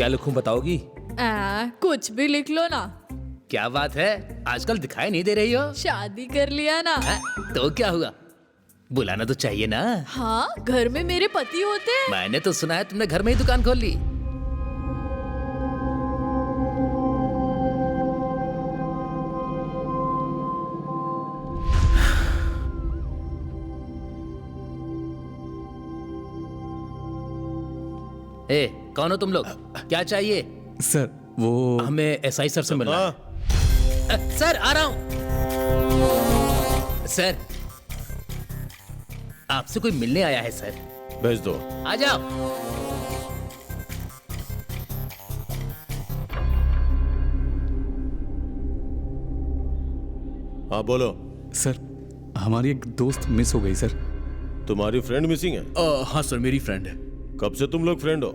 क्या लिखूं बताओगी? कुछ भी लिख लो ना। क्या बात है, आजकल दिखाई नहीं दे रही हो? शादी कर लिया ना। तो क्या हुआ, बुलाना तो चाहिए ना। हाँ, घर में मेरे पति होते हैं। मैंने तो सुना है तुमने घर में ही दुकान खोल ली। ए, कौन हो तुम लोग? क्या चाहिए? सर वो हमें एसआई सर से मिलना है। सर आ रहा हूं। सर आपसे कोई मिलने आया है सर। भेज दो। आ जाओ। हाँ बोलो। सर हमारी एक दोस्त मिस हो गई सर। तुम्हारी फ्रेंड मिसिंग है? हाँ सर, मेरी फ्रेंड है। कब से तुम लोग फ्रेंड हो?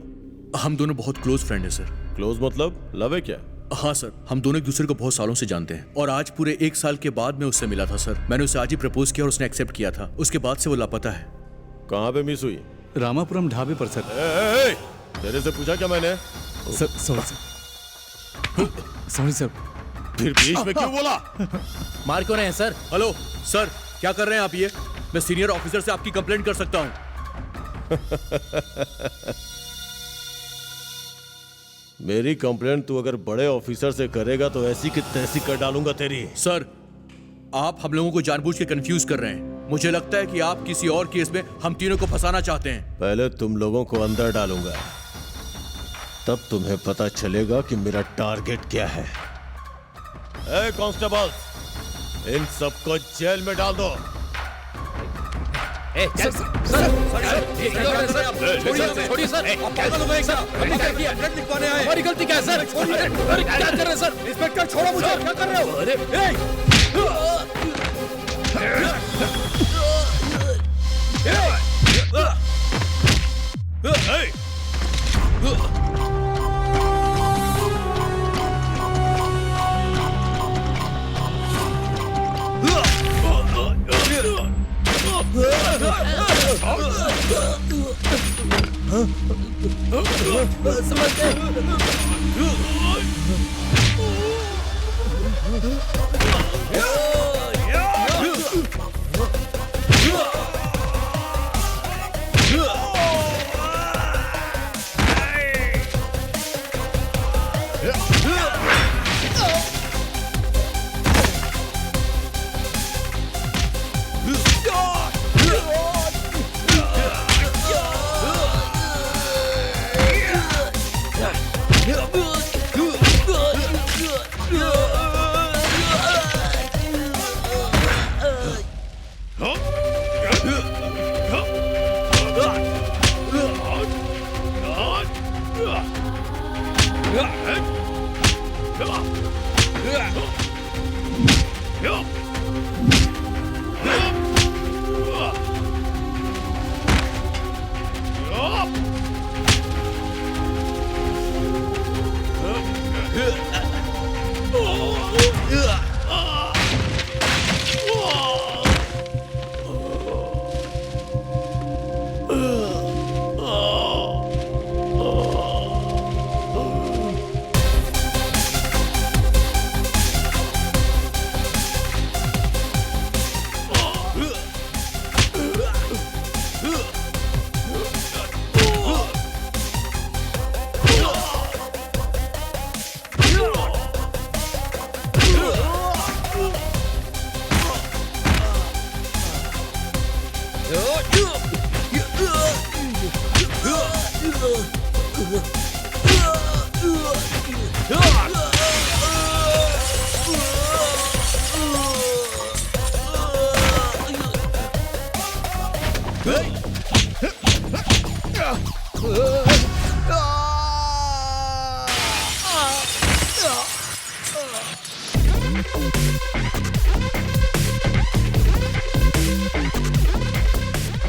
हम दोनों बहुत क्लोज फ्रेंड हैं सर। क्लोज मतलब लव है क्या? हाँ सर, हम दोनों एक दूसरे को बहुत सालों से जानते हैं और आज पूरे 1 साल के बाद मैं उससे मिला था सर। मैंने उसे आज ही प्रपोज किया और उसने एक्सेप्ट किया था। उसके बाद से वो लापता है। कहाँ पे मिस हुई? रामापुरम ढाबे पर सर। तेरे से पूछा क्या मैंने? Sir sorry sir. Sorry sir. फिर बीच में क्यों बोला? मार क्यों रहे हैं सर? हेलो सर, क्या कर रहे हैं आप? ये मैं सीनियर ऑफिसर से आपकी कंप्लेंट कर सकता हूँ। मेरी कंप्लेंट तू अगर बड़े ऑफिसर से करेगा तो ऐसी की तैसी कर डालूंगा तेरी। सर, आप हम लोगों को जानबूझ के कंफ्यूज कर रहे हैं। मुझे लगता है कि आप किसी और केस में हम तीनों को फंसाना चाहते हैं। पहले तुम लोगों को अंदर डालूंगा, तब तुम्हें पता चलेगा कि मेरा टारगेट क्या है। ए कांस्टेबल, इन सबको जेल में डाल दो। सर छोड़िए सर। हमारी गलती क्या है सर? अरे क्या कर रहे हैं सर? इंस्पेक्टर छोड़ो मुझे, क्या कर रहे हो? अरे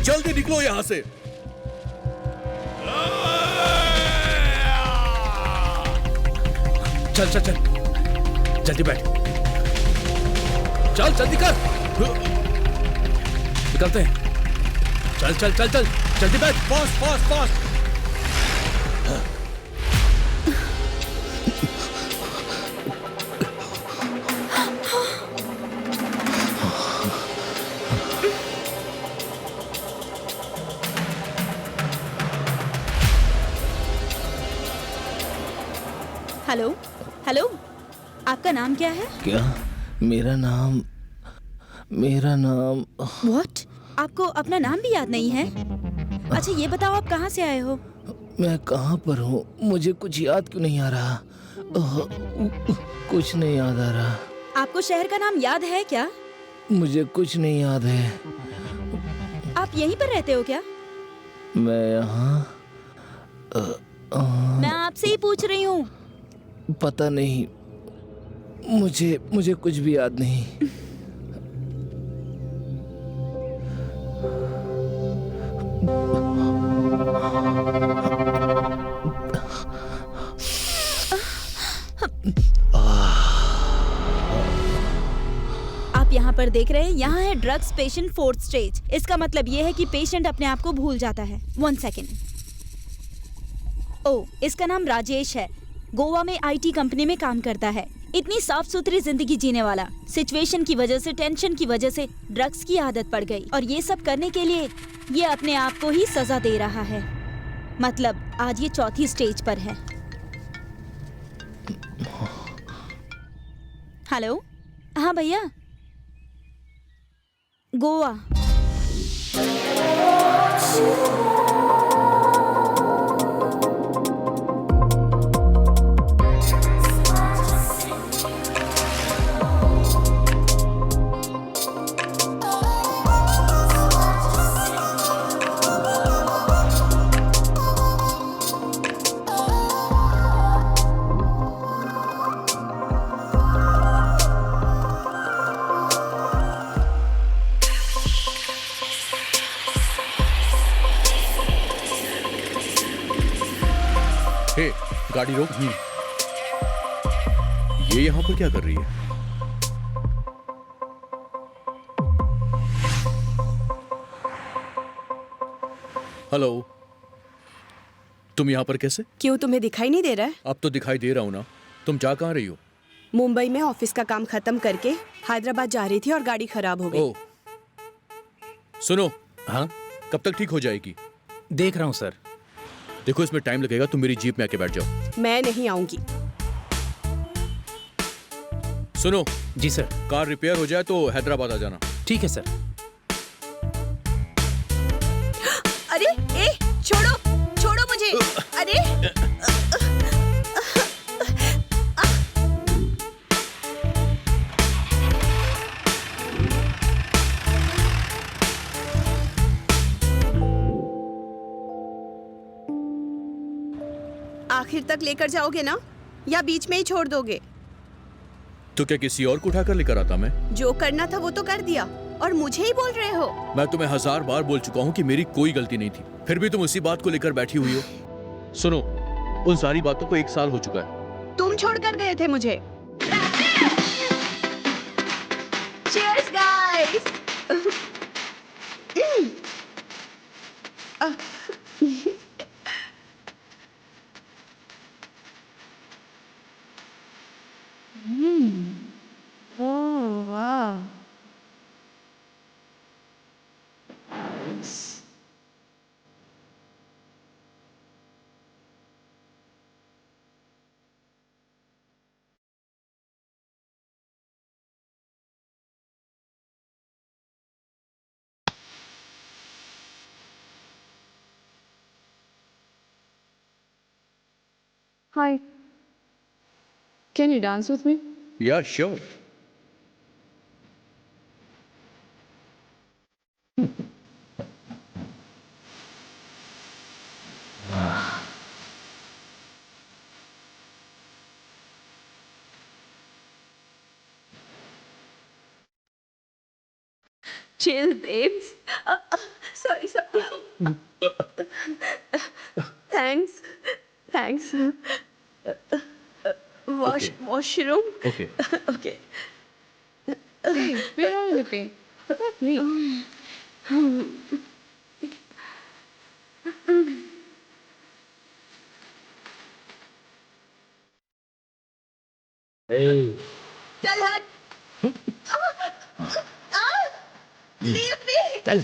जल्दी निकलो यहां से। चल चल चल, जल्दी बैठ। चल जल्दी कर, निकलते हैं। चल चल चल चल, जल्दी बैठ। Fast fast fast. Hello hello, आपका नाम क्या है? क्या? मेरा नाम व्हाट? आपको अपना नाम भी याद नहीं है? अच्छा ये बताओ आप कहाँ से आए हो? मैं कहाँ पर हूँ? मुझे कुछ याद क्यों नहीं आ रहा? कुछ नहीं याद आ रहा। आपको शहर का नाम याद है क्या? मुझे कुछ नहीं याद है। आप यहीं पर रहते हो क्या? मैं यहाँ मैं आपसे ही पूछ रही हूँ। पता नहीं, मुझे कुछ भी याद नहीं। आप यहाँ पर देख रहे हैं, यहाँ है ड्रग्स पेशेंट 4th स्टेज। इसका मतलब ये है कि पेशेंट अपने आप को भूल जाता है। 1 सेकेंड। ओ, इसका नाम राजेश है। गोवा में IT कंपनी में काम करता है। इतनी साफ सुथरी जिंदगी जीने वाला, सिचुएशन की वजह से, टेंशन की वजह से ड्रग्स की आदत पड़ गई और ये सब करने के लिए ये अपने आप को ही सजा दे रहा है। मतलब आज ये 4थी स्टेज पर है। हेलो, हाँ भैया, गोवा। हे, गाड़ी रोक। ये यहाँ पर क्या कर रही है? हेलो, तुम यहाँ पर कैसे? क्यों, तुम्हें दिखाई नहीं दे रहा है? अब तो दिखाई दे रहा हूँ ना। तुम जा कहाँ रही हो? मुंबई में ऑफिस का काम खत्म करके हैदराबाद जा रही थी और गाड़ी खराब हो गई। ओह, सुनो, हाँ, कब तक ठीक हो जाएगी? देख रहा हूँ सर। देखो इसमें टाइम लगेगा, तुम मेरी जीप में आके बैठ जाओ। मैं नहीं आऊंगी। सुनो, जी सर। कार रिपेयर हो जाए तो हैदराबाद आ जाना। ठीक है सर। अरे ए, छोड़ो मुझे। अरे आखिर तक लेकर जाओगे ना, या बीच में ही छोड़ दोगे? तो क्या किसी और को उठाकर लेकर आता मैं? जो करना था वो तो कर दिया और मुझे ही बोल रहे हो। मैं तुम्हें 1000 बार बोल चुका हूँ कि मेरी कोई गलती नहीं थी, फिर भी तुम उसी बात को लेकर बैठी हुई हो। सुनो, उन सारी बातों को 1 साल हो चुका है। तुम छोड़ कर गए थे मुझे। Cheers, guys! Oh, wow. Hi. Can you dance with me? Yeah, sure. Chill, babes. Sorry. Thanks. Washroom. Okay. Okay. Hey, where are you looking? Look at me. चल हट। Leave me. चल।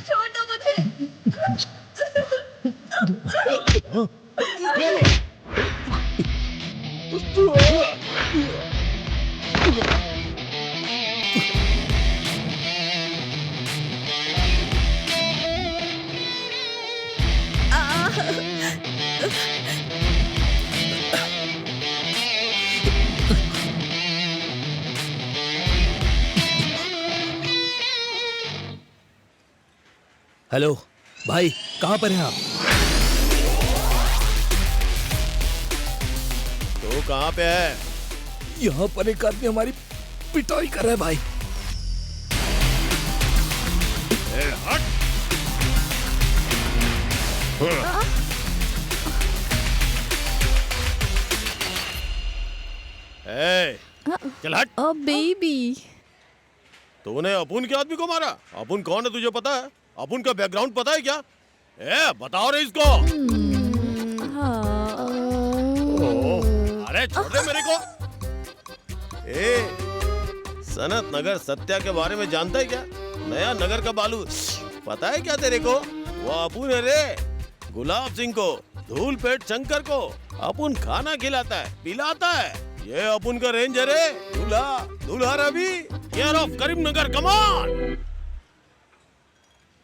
छोड़ो मुझे। हेलो भाई, कहाँ पर हैं आप? तो कहाँ पे है? यहाँ पर एक आदमी हमारी पिटाई कर रहा है भाई। ए, हट! ए, चल हट! ओ बेबी। तूने अपुन के आदमी को मारा? अपुन कौन है तुझे पता है? अपुन का बैकग्राउंड पता है क्या? ए, बताओ रे इसको। अरे छोड़ दे मेरे को। ए, सनत नगर सत्या के बारे में जानता है क्या? नया नगर का बालू पता है क्या तेरे को? वो अपुन है रे, गुलाब सिंह को, धूल पेट शंकर को अपुन खाना खिलाता है, पिलाता है। ये अपुन का रेंज है रे। दूल्हा, दूल्हा Ravi, care of Karimnagar, come on.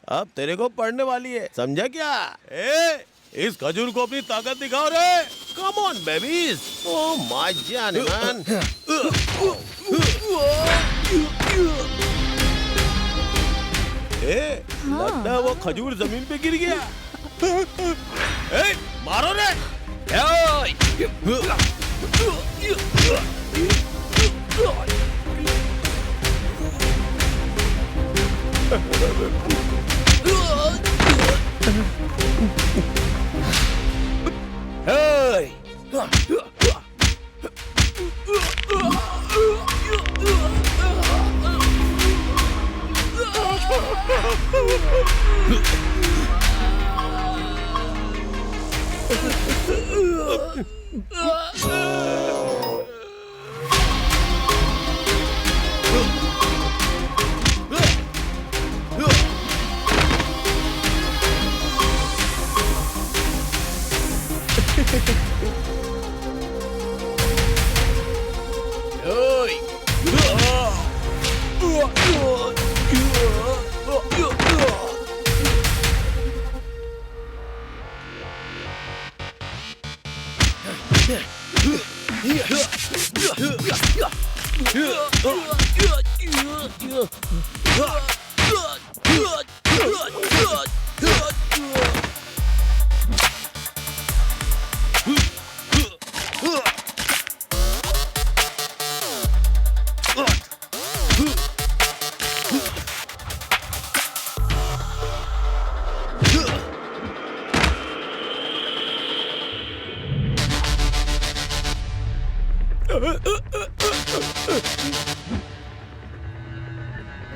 अब तेरे को पढ़ने वाली है, समझा क्या? ए, इस खजूर को अपनी ताकत दिखाओ रे। Come on babies. Oh my जान मैन। ए, लगता है वो खजूर जमीन पे गिर गया। ए, मारो रे।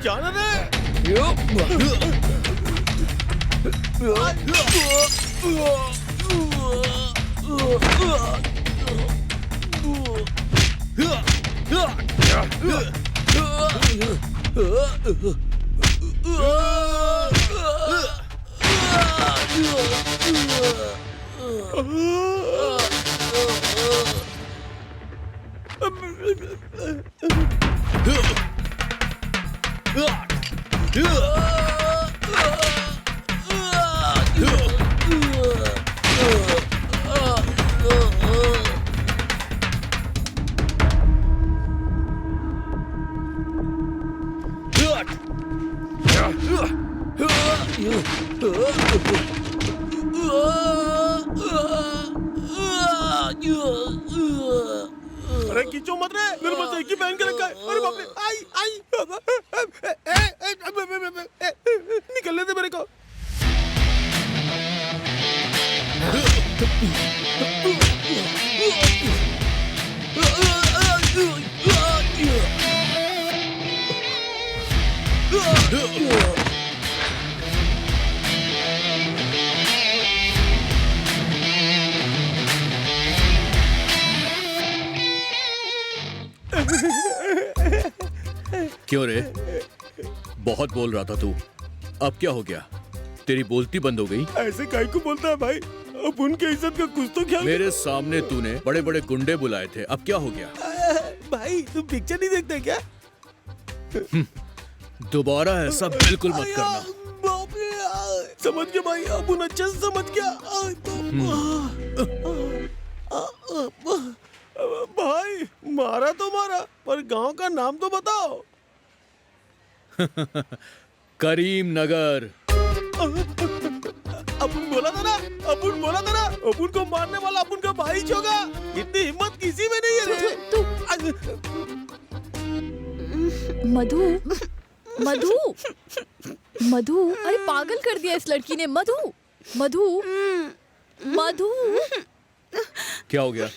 जाना रे। अरे खींचो मत रे, मेरे पास एक ही पहन के रखा है। अरे बाप रे, आई आई, निकलने दे मेरे को। क्यों रे? बहुत बोल रहा था तू, अब क्या हो गया? तेरी बोलती बंद हो गई? ऐसे काहे को बोलता है भाई? अब उनके इज्जत का कुछ तो ख्याल। मेरे सामने तूने बड़े बड़े गुंडे बुलाए थे, अब क्या हो गया? भाई तुम पिक्चर नहीं देखते क्या? दोबारा ऐसा बिल्कुल मत करना। समझ गया भाई, अपुन अच्छे से समझ गया। भाई मारा तो मारा, पर गांव का नाम तो बताओ। करीमनगर। अपुन बोला था ना, अपुन बोला था ना, अपुन को मारने वाला अपुन का भाई होगा। इतनी हिम्मत किसी में नहीं है रे। मधु, मधु, मधु, अरे पागल कर दिया इस लड़की ने। मधु, मधु, मधु। क्या हो गया?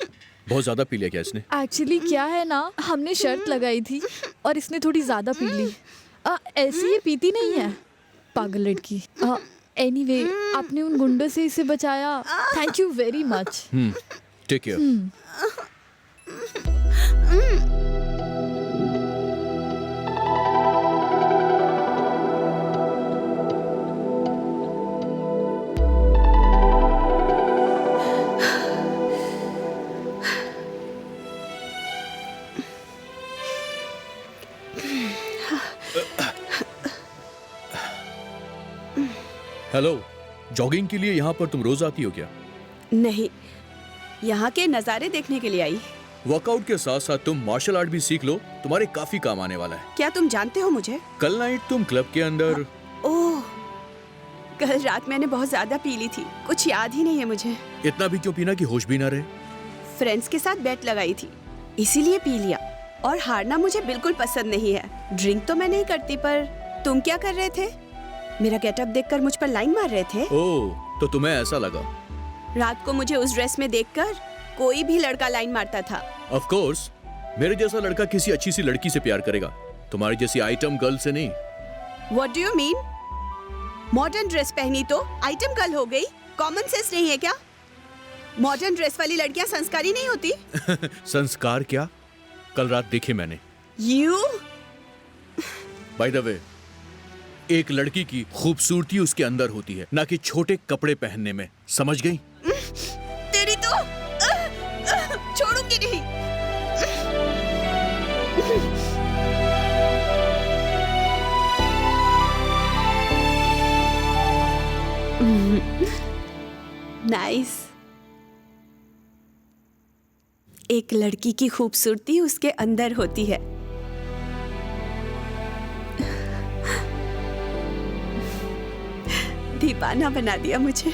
बहुत ज्यादा पी लिया क्या इसने? एक्चुअली क्या है ना, हमने शर्त लगाई थी और इसने थोड़ी ज्यादा पी ली। ऐसी ये पीती नहीं है, पागल लड़की। एनीवे, आपने उन गुंडों से इसे बचाया, thank you very much. Take care. Hello, jogging के लिए यहाँ पर तुम रोज आती हो क्या? नहीं, यहाँ के नज़ारे देखने के लिए आई। वर्कआउट के साथ साथ तुम मार्शल आर्ट भी सीख लो, तुम्हारे काफी काम आने वाला है। क्या तुम जानते हो मुझे? कल नाइट तुम क्लब के अंदर। ओह, कल रात मैंने बहुत ज्यादा पी ली थी, कुछ याद ही नहीं है मुझे। इतना भी क्यों पीना कि होश भी ना रहे? फ्रेंड्स के साथ बेट लगाई थी, इसीलिए पी लिया। और हारना मुझे बिल्कुल पसंद नहीं है। ड्रिंक तो मैं नहीं करती, पर तुम क्या कर रहे थे? मेरा गेटअप देखकर मुझ पर लाइन मार रहे थे। ओह, तो तुम्हें ऐसा लगा? रात को मुझे उस ड्रेस में देखकर कोई भी लड़का लाइन मारता था। ऑफ कोर्स, मेरे जैसा लड़का किसी अच्छी सी लड़की से प्यार करेगा, तुम्हारी जैसी आइटम गर्ल से नहीं। What do you mean? Modern dress पहनी तो आइटम गर्ल हो गई? कॉमन सेंस नहीं है क्या? मॉडर्न ड्रेस वाली लड़कियां संस्कारी नहीं होती? संस्कार क्या? कल रात देखे मैंने। You? बाय द वे, एक लड़की की खूबसूरती उसके अंदर होती है, ना कि छोटे कपड़े पहनने में, समझ गई? तेरी तो छोड़ूंगी नहीं। नाइस। एक लड़की की खूबसूरती उसके अंदर होती है। दीवाना बना दिया मुझे।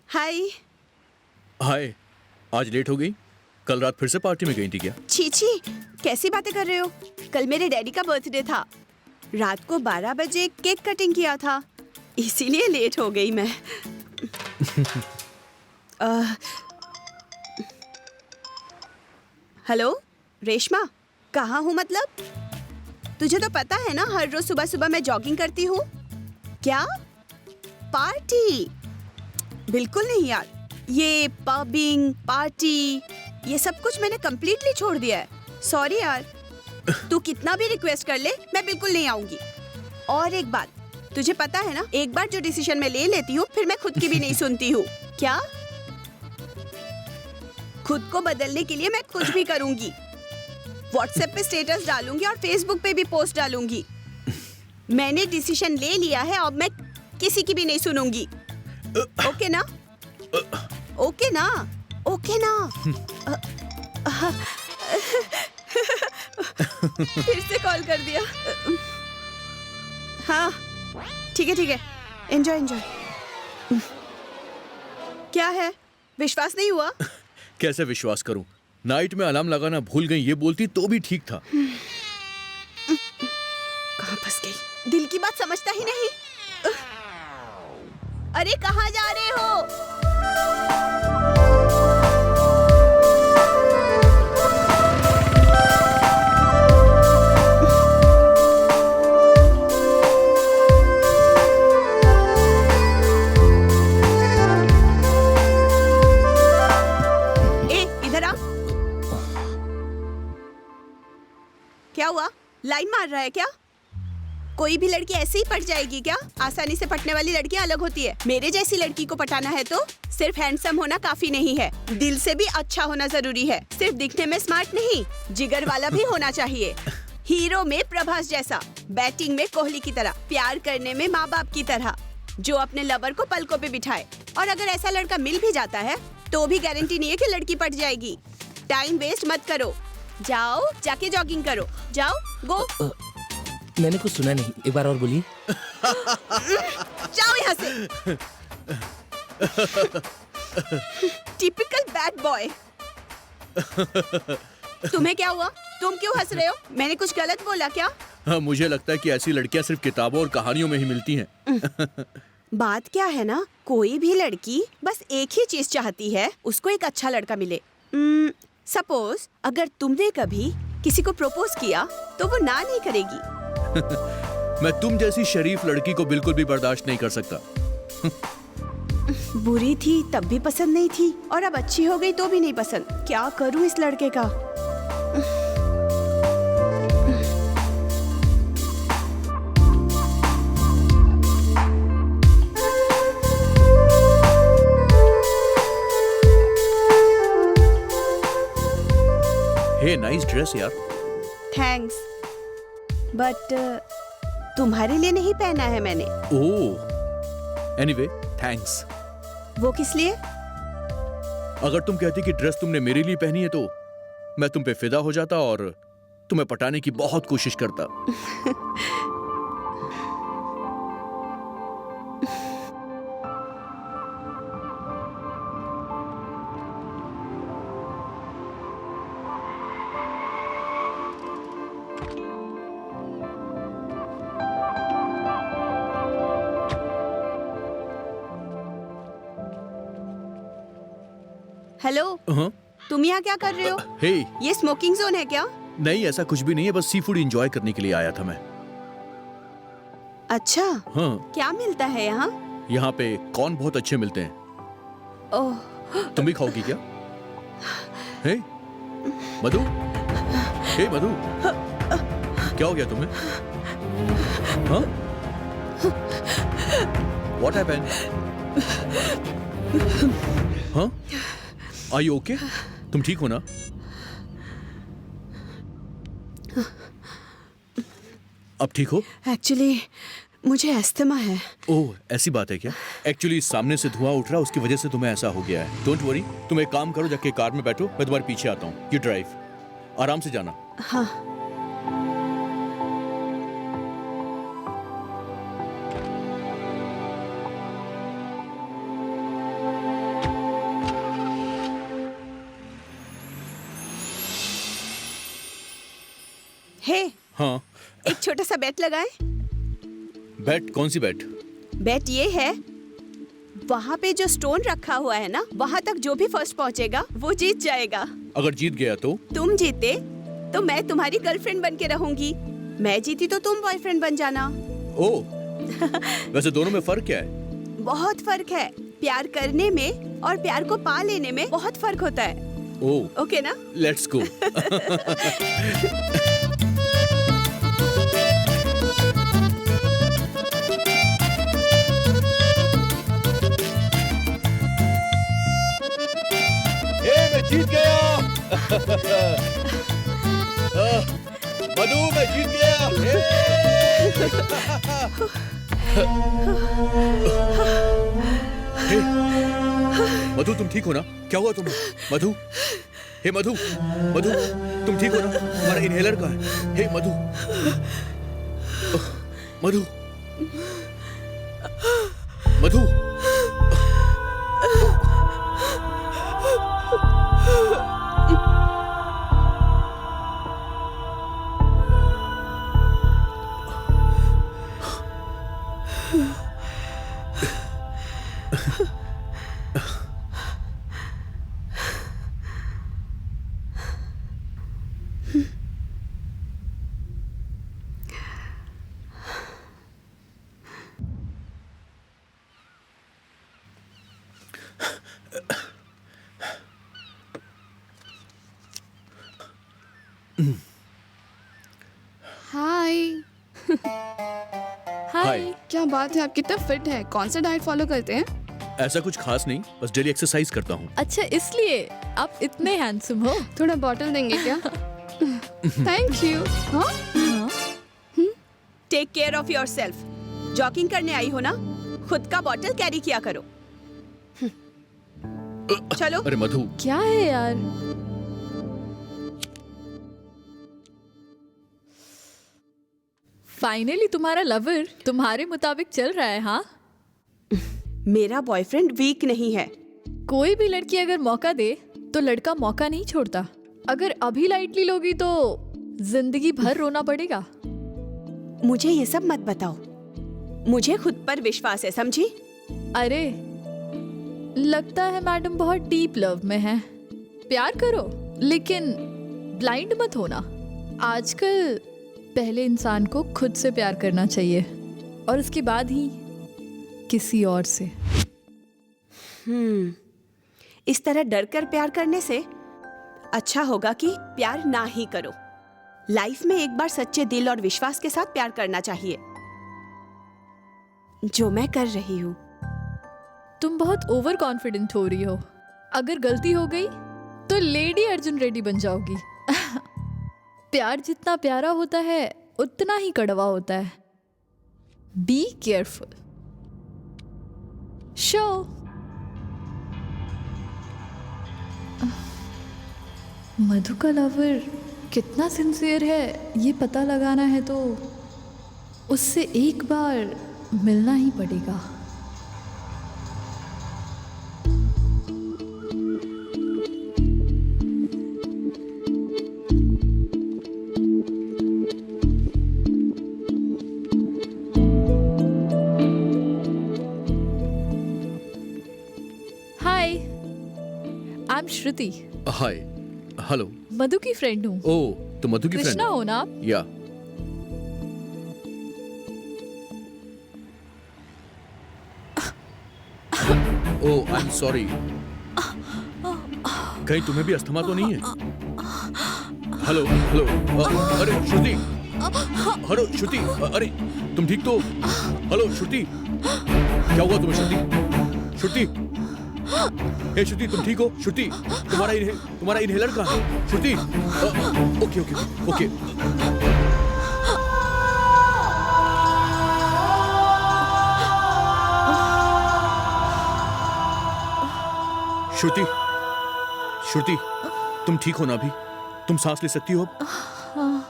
हाय। हाय, आज लेट हो गई? कल रात फिर से पार्टी में गई थी क्या? छी छी, कैसी बातें कर रहे हो? कल मेरे डैडी का बर्थडे था। रात को 12 बजे केक कटिंग किया था, इसीलिए लेट हो गई मैं। हेलो रेशमा, कहाँ हूँ मतलब? तुझे तो पता है ना, हर रोज सुबह सुबह मैं जॉगिंग करती हूँ। क्या पार्टी? बिल्कुल नहीं यार, ये पबिंग पार्टी ये सब कुछ मैंने कंप्लीटली छोड़ दिया है। सॉरी यार, तू कितना भी रिक्वेस्ट कर ले, मैं बिल्कुल नहीं आऊंगी। और एक बात, तुझे पता है ना, एक बार जो डिसीजन मैं ले लेती हूँ फिर मैं खुद की भी नहीं सुनती हूँ। क्या? खुद को बदलने के लिए मैं कुछ भी करूंगी। व्हाट्सएप पे स्टेटस डालूंगी और फेसबुक पे भी पोस्ट डालूंगी। मैंने डिसीजन ले लिया है, अब मैं किसी की भी नहीं सुनूंगी। ओके ना? ओके ना? ओके ना? फिर से कॉल कर दिया। हाँ ठीक है, एंजॉय एंजॉय। क्या है, विश्वास नहीं हुआ? कैसे विश्वास करूं? नाइट में अलार्म लगाना भूल गई, ये बोलती तो भी ठीक था। कहाँ फंस गई? दिल की बात समझता ही नहीं। अरे कहाँ जा रहे हो? क्या हुआ? लाइन मार रहा है क्या? कोई भी लड़की ऐसे ही पट जाएगी क्या? आसानी से पटने वाली लड़कियां अलग होती है। मेरे जैसी लड़की को पटाना है तो सिर्फ हैंडसम होना काफी नहीं है, दिल से भी अच्छा होना जरूरी है। सिर्फ दिखने में स्मार्ट नहीं, जिगर वाला भी होना चाहिए। हीरो में प्रभास जैसा, बैटिंग में कोहली की तरह, प्यार करने में माँ बाप की तरह, जो अपने लवर को पलकों पे बिठाए। और अगर ऐसा लड़का मिल भी जाता है तो भी गारंटी नहीं है कि लड़की पट जाएगी। टाइम वेस्ट मत करो, जाओ जाके जॉगिंग करो, जाओ गो। मैंने कुछ सुना नहीं, एक बार और बोलिए। जाओ यहाँ से। Typical bad boy. तुम्हें क्या हुआ? तुम क्यों हंस रहे हो? मैंने कुछ गलत बोला क्या? हाँ, मुझे लगता है कि ऐसी लड़कियां सिर्फ किताबों और कहानियों में ही मिलती हैं। बात क्या है ना, कोई भी लड़की बस एक ही चीज चाहती है, उसको एक अच्छा लड़का मिले। सपोज अगर तुमने कभी किसी को प्रपोज किया तो वो ना नहीं करेगी। मैं तुम जैसी शरीफ लड़की को बिल्कुल भी बर्दाश्त नहीं कर सकता। बुरी थी तब भी पसंद नहीं थी, और अब अच्छी हो गई तो भी नहीं पसंद। क्या करूं इस लड़के का? हे, नाइस ड्रेस यार। थैंक्स, बट तुम्हारे लिए नहीं पहना है मैंने। ओह, एनीवे थैंक्स। वो किस लिए? अगर तुम कहती कि ड्रेस तुमने मेरे लिए पहनी है तो मैं तुम पे फिदा हो जाता और तुम्हें पटाने की बहुत कोशिश करता। हेलो, हाँ? तुम यहाँ क्या कर रहे हो? हे, ये स्मोकिंग जोन है क्या? नहीं ऐसा कुछ भी नहीं है, बस सी फूड एंजॉय करने के लिए आया था मैं। अच्छा, हाँ, क्या मिलता है यहाँ? यहाँ पे कॉर्न बहुत अच्छे मिलते हैं। ओह, तुम भी खाओगी क्या? हे, मधु, हे मधु, क्या हो गया तुम्हें? हाँ? What happened? हाँ? Are you okay? तुम ठीक हो ना? अब ठीक हो? एक्चुअली मुझे अस्थमा है। ओह, ऐसी बात है क्या? एक्चुअली सामने से धुआं उठ रहा है, उसकी वजह से तुम्हें ऐसा हो गया है। डोंट वरी, तुम एक काम करो, जाके कार में बैठो, मैं तुम्हारे पीछे आता हूँ। यू ड्राइव, आराम से जाना। हाँ। हे, हाँ, एक छोटा सा बेट लगाएं। बैट? कौन सी बैट? बेट ये है, वहाँ पे जो स्टोन रखा हुआ है ना, वहाँ तक जो भी फर्स्ट पहुँचेगा वो जीत जाएगा। अगर जीत गया तो? तुम जीते तो मैं तुम्हारी गर्लफ्रेंड बन के रहूंगी, मैं जीती तो तुम बॉयफ्रेंड बन जाना। ओह, वैसे दोनों में फर्क क्या है? बहुत फर्क है, प्यार करने में और प्यार को पा लेने में बहुत फर्क होता है। ओह, ओके ना? Let's go. मैं जीत गया। मधु, मैं जीत गया। मधु, तुम ठीक हो ना? क्या हुआ तुम्हें? मधु, हे मधु, मधु, तुम ठीक हो ना? तुम्हारा इनहेलर कहाँ है? हे मधु, मधु, मधु। Hi. हाय। क्या बात है, आप कितना फिट है। कौन सा डाइट फॉलो करते हैं? ऐसा कुछ खास नहीं, बस डेली एक्सरसाइज करता हूँ। अच्छा, इसलिए आप इतने हैंडसम हो। थोड़ा बॉटल देंगे क्या? Thank you. हाँ, take care of yourself. Jogging करने आई हो ना, खुद का बॉटल कैरी किया करो। चलो। अरे मधु, क्या है यार? फाइनली तुम्हारा लवर तुम्हारे मुताबिक चल रहा है। हाँ, मेरा बॉयफ्रेंड वीक नहीं है। कोई भी लड़की अगर मौका दे तो लड़का मौका नहीं छोड़ता। अगर अभी लाइटली लोगी तो जिंदगी भर रोना पड़ेगा। मुझे ये सब मत बताओ, मुझे खुद पर विश्वास है, समझी? अरे लगता है मैडम बहुत डीप लव में है। प्यार करो लेकिन ब्लाइंड मत होना। आजकल पहले इंसान को खुद से प्यार करना चाहिए और उसके बाद ही किसी और से। इस तरह डर कर प्यार करने से अच्छा होगा कि प्यार ना ही करो। लाइफ में एक बार सच्चे दिल और विश्वास के साथ प्यार करना चाहिए, जो मैं कर रही हूँ। तुम बहुत ओवर कॉन्फिडेंट हो रही हो। अगर गलती हो गई तो लेडी अर्जुन रेड्डी बन जाओगी। प्यार जितना प्यारा होता है उतना ही कड़वा होता है। Be careful. शो। मधु का लवर कितना सिंसियर है ये पता लगाना है तो उससे एक बार मिलना ही पड़ेगा। हाय, I M Shruti. Hi, hello. मधु की फ्रेंड हूँ। ओ, तो मधु की फ्रेंड कृष्णा हो ना आप? या ओह, आई एम सॉरी। कहीं तुम्हें भी अस्थमा तो नहीं है? हेलो हेलो, अरे श्रुति, हेलो श्रुति, अरे तुम ठीक तो? हेलो श्रुति, क्या हुआ तुम्हें श्रुति? श्रुति, हे श्रुति, तुम ठीक हो? श्रुति, तुम्हारा इनहेलर कहाँ है? श्रुति, ओके ओके ओके। श्रुति, श्रुति, तुम ठीक हो ना अभी? तुम सांस ले सकती हो अब?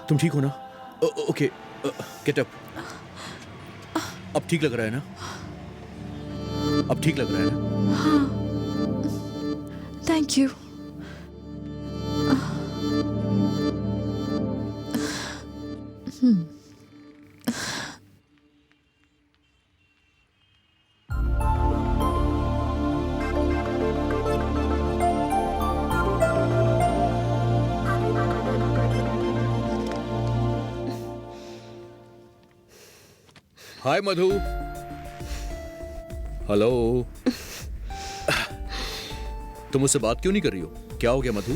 तुम ठीक हो ना? Okay, get up. अब ठीक लग रहा है ना? अब ठीक लग रहा है ना? Thank you. Hi Madhu. Hello. तुम मुझसे बात क्यों नहीं कर रही हो? क्या हो गया मधु?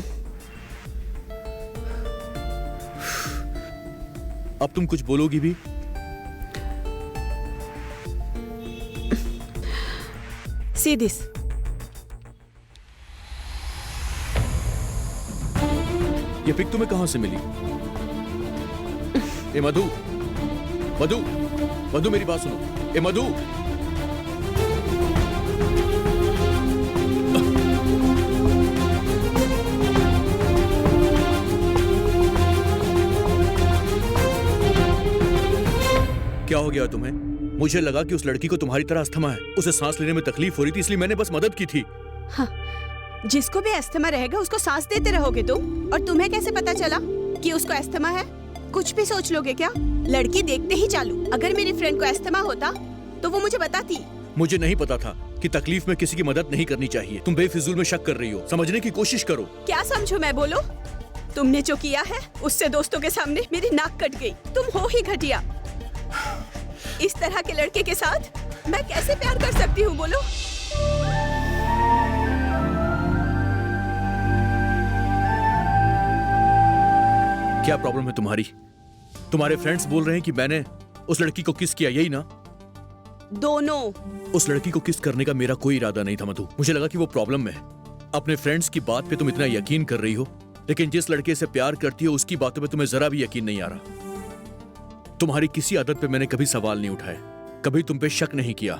अब तुम कुछ बोलोगी भी? See this. ये पिक तुम्हें कहां से मिली? ए मधु, मधु, मधु, मेरी बात सुनो। ए मधु, क्या हो गया तुम्हें? मुझे लगा कि उस लड़की को तुम्हारी तरह अस्थमा है, उसे सांस लेने में तकलीफ हो रही थी, इसलिए मैंने बस मदद की थी। हाँ, जिसको भी अस्थमा रहेगा उसको सांस देते रहोगे तुम, और तुम्हें कैसे पता चला कि उसको अस्थमा है? कुछ भी सोच लोगे क्या? लड़की देखते ही चालू। अगर मेरी फ्रेंड को अस्थमा होता तो वो मुझे बताती। मुझे नहीं पता था कि तकलीफ में किसी की मदद नहीं करनी चाहिए। तुम बेफिजूल में शक कर रही हो, समझने की कोशिश करो। क्या समझो मैं बोलो? तुमने जो किया है उससे दोस्तों के सामने मेरी नाक कट गई। तुम हो ही घटिया। इस तरह के लड़के के साथ मैं कैसे प्यार कर सकती हूँ बोलो? क्या प्रॉब्लम है तुम्हारी? तुम्हारे फ्रेंड्स बोल रहे हैं कि मैंने उस लड़की को किस किया, यही ना? दोनों। उस लड़की को किस करने का मेरा कोई इरादा नहीं था मधु। मुझे लगा कि वो प्रॉब्लम में है। अपने फ्रेंड्स की बात पे तुम इतना यकीन कर रही हो, लेकिन जिस लड़के से प्यार करती हो उसकी बातों पे तुम्हें जरा भी यकीन नहीं आ रहा। तुम्हारी किसी आदत पे मैंने कभी सवाल नहीं उठाए, कभी तुम पे शक नहीं किया।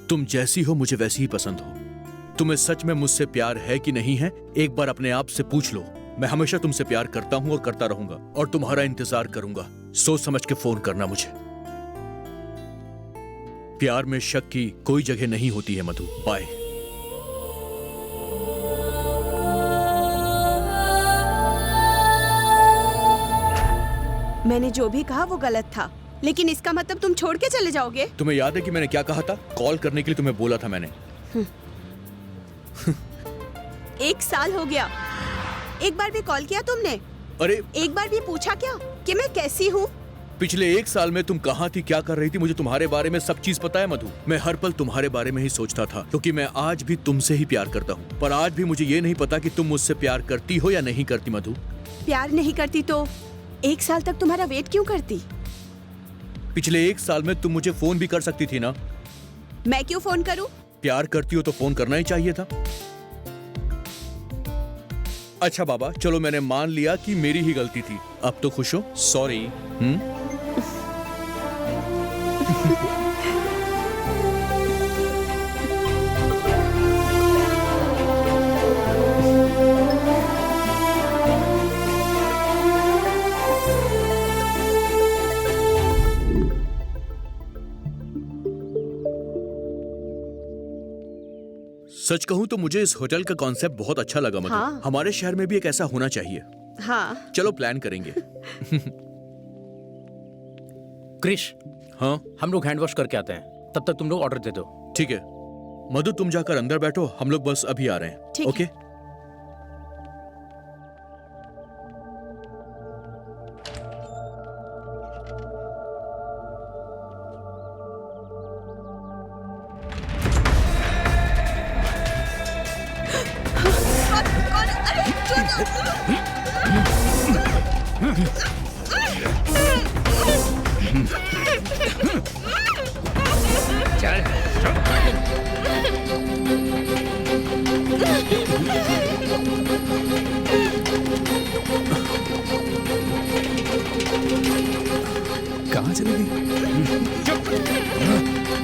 तुम जैसी हो मुझे वैसी ही पसंद हो। तुम्हें सच में मुझसे प्यार है कि नहीं है, एक बार अपने आप से पूछ लो। मैं हमेशा तुमसे प्यार करता हूं और करता रहूंगा, और तुम्हारा इंतजार करूंगा। सोच समझ के फोन करना मुझे। प्यार में शक की कोई जगह नहीं होती है मधु। बाय। मैंने जो भी कहा वो गलत था, लेकिन इसका मतलब तुम छोड़ के चले जाओगे? तुम्हें याद है कि मैंने क्या कहा था? कॉल करने के लिए तुम्हें बोला था मैंने। 1 साल हो गया, एक बार भी कॉल किया तुमने? अरे एक बार भी पूछा क्या कि मैं कैसी हूँ? पिछले 1 साल में तुम कहाँ थी, क्या कर रही थी? मुझे तुम्हारे बारे में सब चीज पता है मधु। मैं हर पल तुम्हारे बारे में ही सोचता था, क्योंकि मैं आज भी तुमसे ही प्यार करता हूँ। पर आज भी मुझे ये नहीं पता कि तुम मुझसे प्यार करती हो या नहीं करती मधु। प्यार नहीं करती तो 1 साल तक तुम्हारा वेट क्यों करती? पिछले 1 साल में तुम मुझे फोन भी कर सकती थी ना। मैं क्यों फोन करूं? प्यार करती हो तो फोन करना ही चाहिए था। अच्छा बाबा, चलो मैंने मान लिया कि मेरी ही गलती थी। अब तो खुश हो? सॉरी। सच कहूं तो मुझे इस होटल का कॉन्सेप्ट बहुत अच्छा लगा मधु। हाँ। हमारे शहर में भी एक ऐसा होना चाहिए। हाँ। चलो प्लान करेंगे। क्रिश, हाँ हम लोग हैंड वॉश करके आते हैं, तब तक तुम लोग ऑर्डर दे दो। ठीक है मधु, तुम जाकर अंदर बैठो, हम लोग बस अभी आ रहे हैं। ठीक है। ओके। कहाँ चली गई?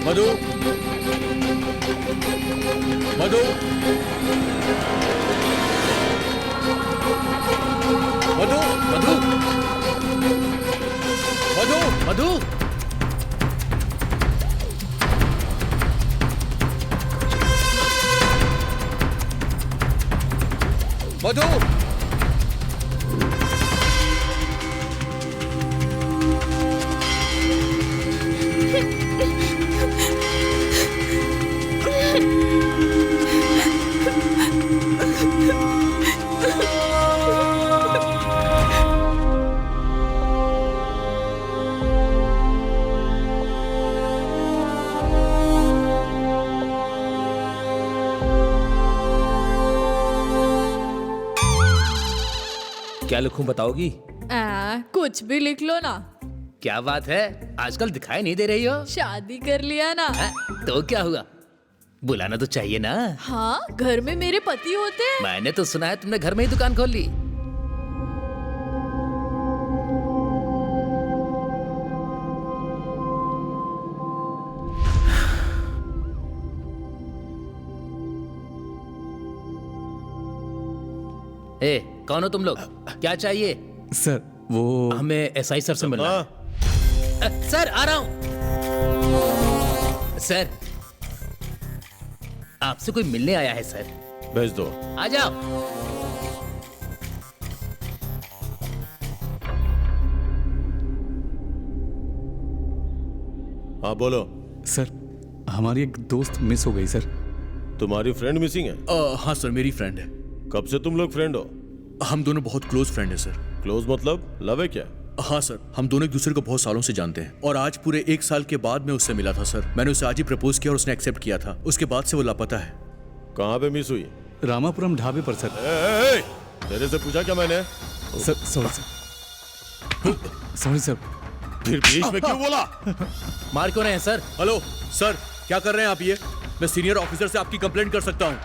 मधु, मधु, मधु, मधु, मधु, मधु। मधु, क्या लिखूं बताओगी? कुछ भी लिख लो ना। क्या बात है, आजकल दिखाई नहीं दे रही हो? शादी कर लिया ना। तो क्या हुआ, बुलाना तो चाहिए ना। हाँ, घर में मेरे पति होते हैं। मैंने तो सुना है तुमने घर में ही दुकान खोल ली। ए, कौन हो तुम लोग? क्या चाहिए? सर वो हमें एसआई सर से मिलना है। सर आ रहा हूं। सर आपसे कोई मिलने आया है सर। भेज दो। आ जाओ। हाँ बोलो। सर हमारी एक दोस्त मिस हो गई सर। तुम्हारी फ्रेंड मिसिंग है? हाँ सर, मेरी फ्रेंड है। कब से तुम लोग फ्रेंड हो? हम दोनों बहुत क्लोज फ्रेंड हैं सर। क्लोज मतलब लव है क्या? हाँ सर, हम दोनों एक दूसरे को बहुत सालों से जानते हैं, और आज पूरे 1 साल के बाद मैं उससे मिला था सर। मैंने उसे आज ही प्रपोज किया और उसने एक्सेप्ट किया था। उसके बाद से वो लापता है। कहाँ पे मिस हुई? रामापुरम ढाबे पर सर। तेरे से पूछा क्या मैंने? Sir sorry sir, sorry sir, फिर बीच में क्यों बोला? मार क्यों रहे हैं सर? हेलो सर, क्या कर रहे हैं आप ये? मैं सीनियर ऑफिसर से आपकी कंप्लेंट कर सकता हूँ।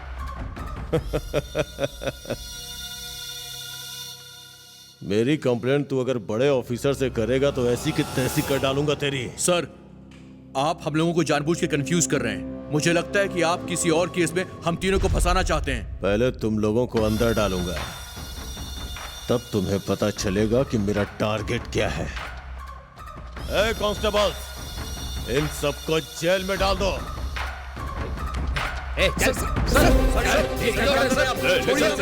मेरी कंप्लेंट तू अगर बड़े ऑफिसर से करेगा तो ऐसी की तैसी कर डालूंगा तेरी। सर, आप हम लोगों को जानबूझ के कंफ्यूज कर रहे हैं। मुझे लगता है कि आप किसी और केस में हम तीनों को फंसाना चाहते हैं। पहले तुम लोगों को अंदर डालूंगा, तब तुम्हें पता चलेगा कि मेरा टारगेट क्या है। ए कांस्टेबल, इन सबको जेल में डाल दो।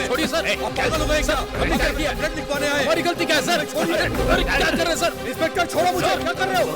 छोड़िए सर, आप पागल हो गए क्या? हमने क्या किया? कंप्लेंट लिखवाने आए। हमारी गलती क्या है सर? छोड़िए। अरे क्या कर रहे हैं सर? इंस्पेक्टर छोड़ो मुझे, क्या कर रहे हो?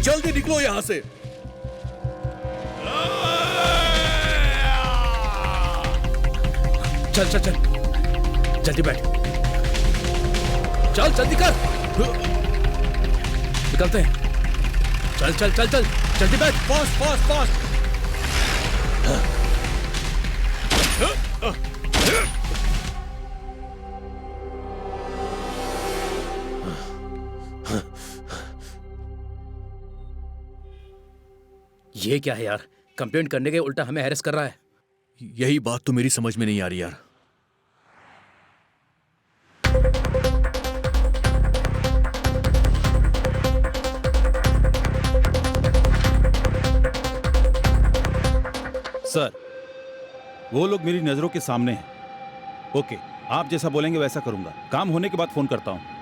जल्दी निकलो यहाँ से। चल चल चल, जल्दी बैठ। चल जल्दी कर, निकलते हैं। चल चल चल चल, जल्दी बैठ। Fast fast fast. ये क्या है यार? कंप्लेंट करने के उल्टा हमें हैरेस कर रहा है। यही बात तो मेरी समझ में नहीं आ रही यार। सर, वो लोग मेरी नजरों के सामने हैं। ओके, आप जैसा बोलेंगे वैसा करूंगा। काम होने के बाद फोन करता हूं।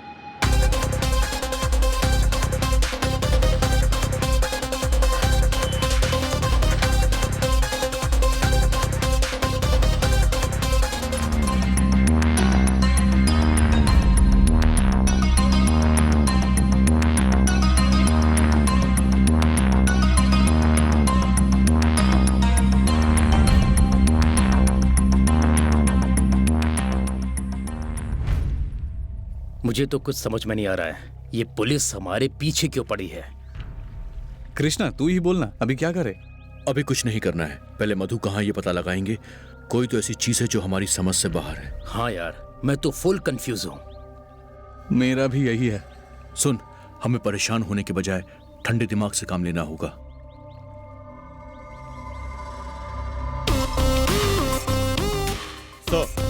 मुझे तो कुछ समझ में नहीं आ रहा है, ये पुलिस हमारे पीछे क्यों पड़ी है? कृष्णा, तू ही बोलना, अभी क्या करे? अभी कुछ नहीं करना है, पहले मधु कहाँ ये पता लगाएंगे। कोई तो ऐसी चीज है जो हमारी समझ से बाहर है। हाँ यार, मैं तो फुल कंफ्यूज हूं। मेरा भी यही है। सुन, हमें परेशान होने के बजाय ठंडे दिमाग से काम लेना होगा। सर,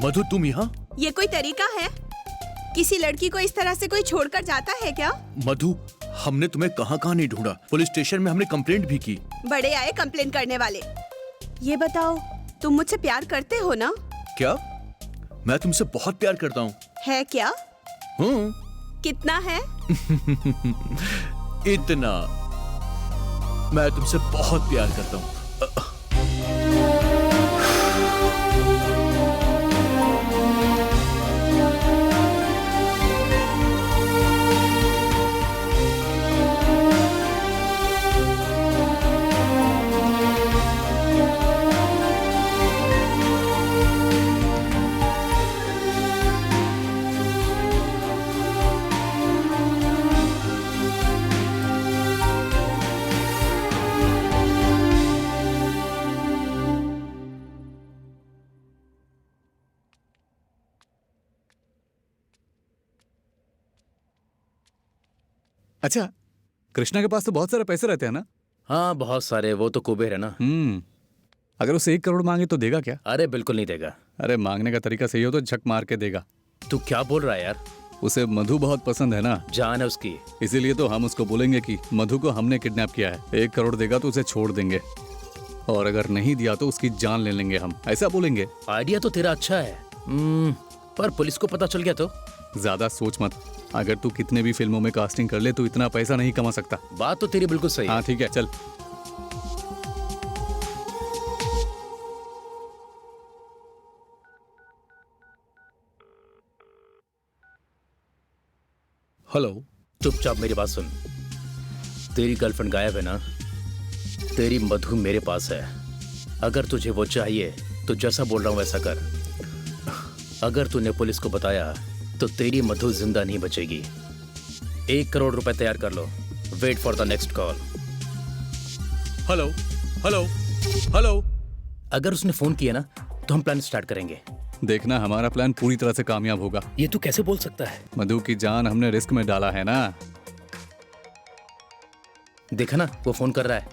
मधु, तुम यहाँ? ये कोई तरीका है? किसी लड़की को इस तरह से कोई छोड़कर जाता है क्या? मधु, हमने तुम्हें कहाँ कहाँ नहीं ढूंढा। पुलिस स्टेशन में हमने कंप्लेंट भी की। बड़े आए कंप्लेन करने वाले। ये बताओ, तुम मुझसे प्यार करते हो ना? क्या? मैं तुमसे बहुत प्यार करता हूँ। है क्या? कितना है? इतना। मैं तुमसे बहुत प्यार करता हूँ। अच्छा, कृष्णा के पास तो बहुत सारे पैसे रहते हैं ना? हाँ, बहुत सारे। वो तो कुबेर है ना। अगर उसे 1 करोड़ मांगे तो देगा क्या? अरे बिल्कुल नहीं देगा। अरे मांगने का तरीका सही हो तो झक मार के देगा। तू क्या बोल रहा है यार? उसे मधु बहुत पसंद है ना, जान है उसकी। इसीलिए तो हम उसको बोलेंगे कि मधु को हमने किडनैप किया है, 1 करोड़ देगा तो उसे छोड़ देंगे, और अगर नहीं दिया तो उसकी जान ले लेंगे हम, ऐसा बोलेंगे। आइडिया तो तेरा अच्छा है, पर पुलिस को पता चल गया तो? ज्यादा सोच मत, अगर तू कितने भी फिल्मों में कास्टिंग कर ले तो इतना पैसा नहीं कमा सकता। बात तो तेरी बिल्कुल सही है। हाँ ठीक है, चल। हेलो। चुपचाप मेरी बात सुन। तेरी गर्लफ्रेंड गायब है ना? तेरी मधु मेरे पास है। अगर तुझे वो चाहिए तो जैसा बोल रहा हूं वैसा कर। अगर तूने पुलिस को बताया तो तेरी मधु जिंदा नहीं बचेगी। 1 करोड़ रुपए तैयार कर लो। Wait for the next call. Hello hello hello. अगर उसने फोन किया ना तो हम प्लान स्टार्ट करेंगे। देखना हमारा प्लान पूरी तरह से कामयाब होगा। ये तू कैसे बोल सकता है? मधु की जान हमने रिस्क में डाला है ना। देखा ना, वो फोन कर रहा है।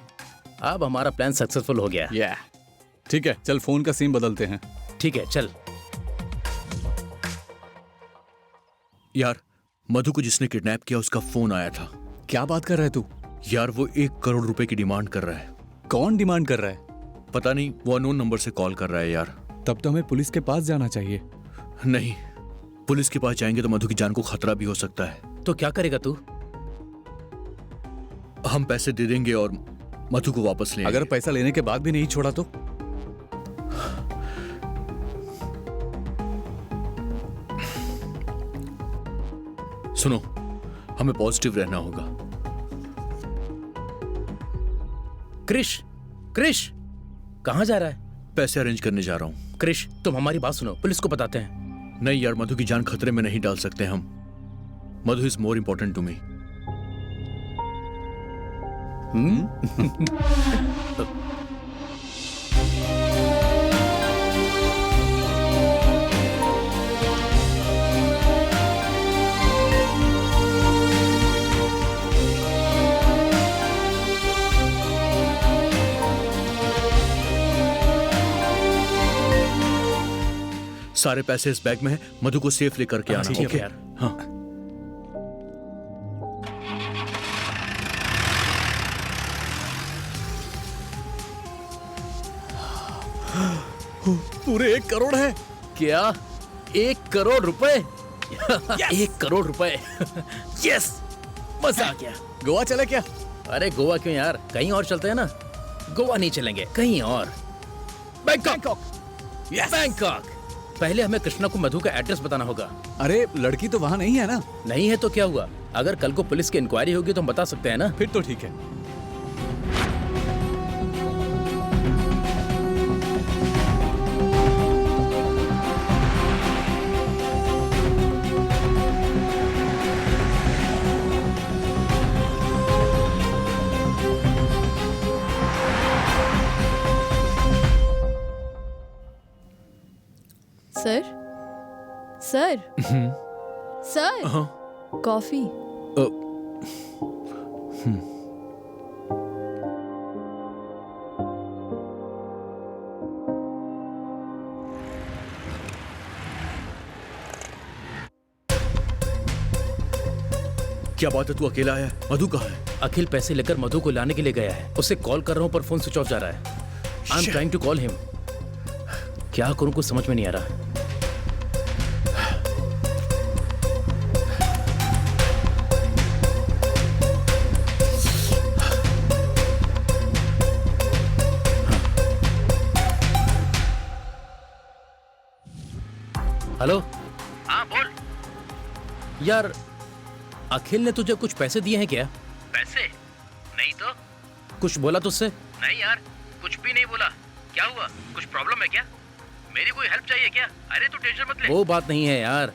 अब हमारा प्लान सक्सेसफुल हो गया। ठीक है, चल फोन का सिम बदलते हैं। ठीक है, चल। यार, मधु को जिसने किडनैप किया उसका फोन आया था। क्या बात कर रहा है तू? यार, वो 1 करोड़ रुपए की डिमांड कर रहा है। कौन डिमांड कर रहा है? पता नहीं, वो अननोन नंबर से कॉल कर रहा है यार। तब तो हमें पुलिस के पास जाना चाहिए। नहीं, पुलिस के पास जाएंगे तो मधु की जान को खतरा भी हो सकता है। तो क्या करेगा तू? हम पैसे दे देंगे और मधु को वापस ले। अगर पैसा लेने के बाद भी नहीं छोड़ा तो? सुनो, हमें पॉजिटिव रहना होगा। क्रिश, क्रिश, कहाँ जा रहा है? पैसे अरेंज करने जा रहा हूँ। क्रिश, तुम हमारी बात सुनो, पुलिस को बताते हैं। नहीं यार, मधु की जान खतरे में नहीं डाल सकते हम। Madhu is more important to me. सारे पैसे इस बैग में है, मधु को सेफ लेकर के आना। ठीक है ओके यार। हाँ। पूरे 1 करोड़ है। क्या 1 करोड़ रुपए? 1 करोड़ रुपए। यस, मजा आ गया। गोवा चले क्या? अरे गोवा क्यों यार, कहीं और चलते हैं ना। गोवा नहीं चलेंगे, कहीं और। बैंकॉक। बैंकॉक। पहले हमें कृष्णा को मधु का एड्रेस बताना होगा। अरे लड़की तो वहाँ नहीं है ना। नहीं है तो क्या हुआ? अगर कल को पुलिस की इंक्वायरी होगी तो हम बता सकते हैं ना। फिर तो ठीक है। Sir, sir, sir, coffee. क्या बात है, तू अकेला आया है? मधु कहाँ है? अखिल पैसे लेकर मधु को लाने के लिए गया है। उसे कॉल कर रहा हूँ पर फोन स्विच ऑफ जा रहा है। I am trying to call him. क्या करूँ कुछ समझ में नहीं आ रहा। हेलो। हाँ बोल। यार अखिल ने तुझे कुछ पैसे दिए हैं क्या? पैसे? नहीं तो। कुछ बोला तुझसे? नहीं यार, कुछ भी नहीं बोला। क्या हुआ? कुछ प्रॉब्लम है क्या? मेरी कोई हेल्प चाहिए क्या? अरे तू टेंशन मत ले। वो बात नहीं है यार।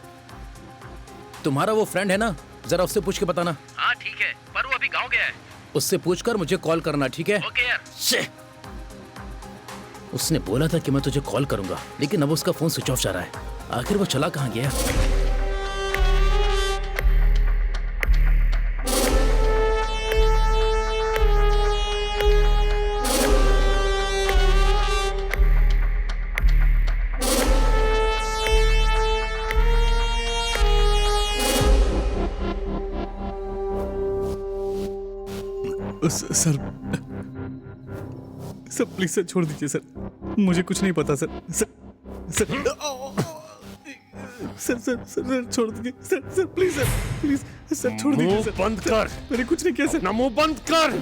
तुम्हारा वो फ्रेंड है ना, जरा उससे पूछ के बताना। हाँ ठीक है, पर वो अभी गाँव गया है। उससे पूछकर मुझे कॉल करना, ठीक है? ओके यार। उसने बोला था कि मैं तुझे कॉल करूंगा, लेकिन अब उसका फोन स्विच ऑफ जा रहा है। आखिर वो चला कहाँ गया? सर, सर प्लीज सर छोड़ दीजिए सर, मुझे कुछ नहीं पता sir. Sir sir sir sir sir छोड़ दीजिए सर प्लीज सर छोड़ दीजिए सर। बंद कर। मैंने कुछ नहीं किया सर। ना मुंह बंद कर।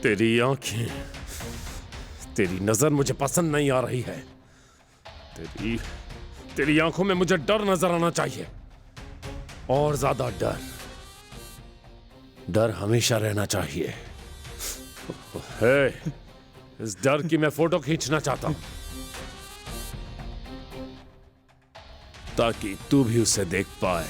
तेरी आंखें, तेरी नजर मुझे पसंद नहीं आ रही है। तेरी आंखों में मुझे डर नजर आना चाहिए, और ज्यादा डर हमेशा रहना चाहिए। हे, इस डर की मैं फोटो खींचना चाहता हूं, ताकि तू भी उसे देख पाए।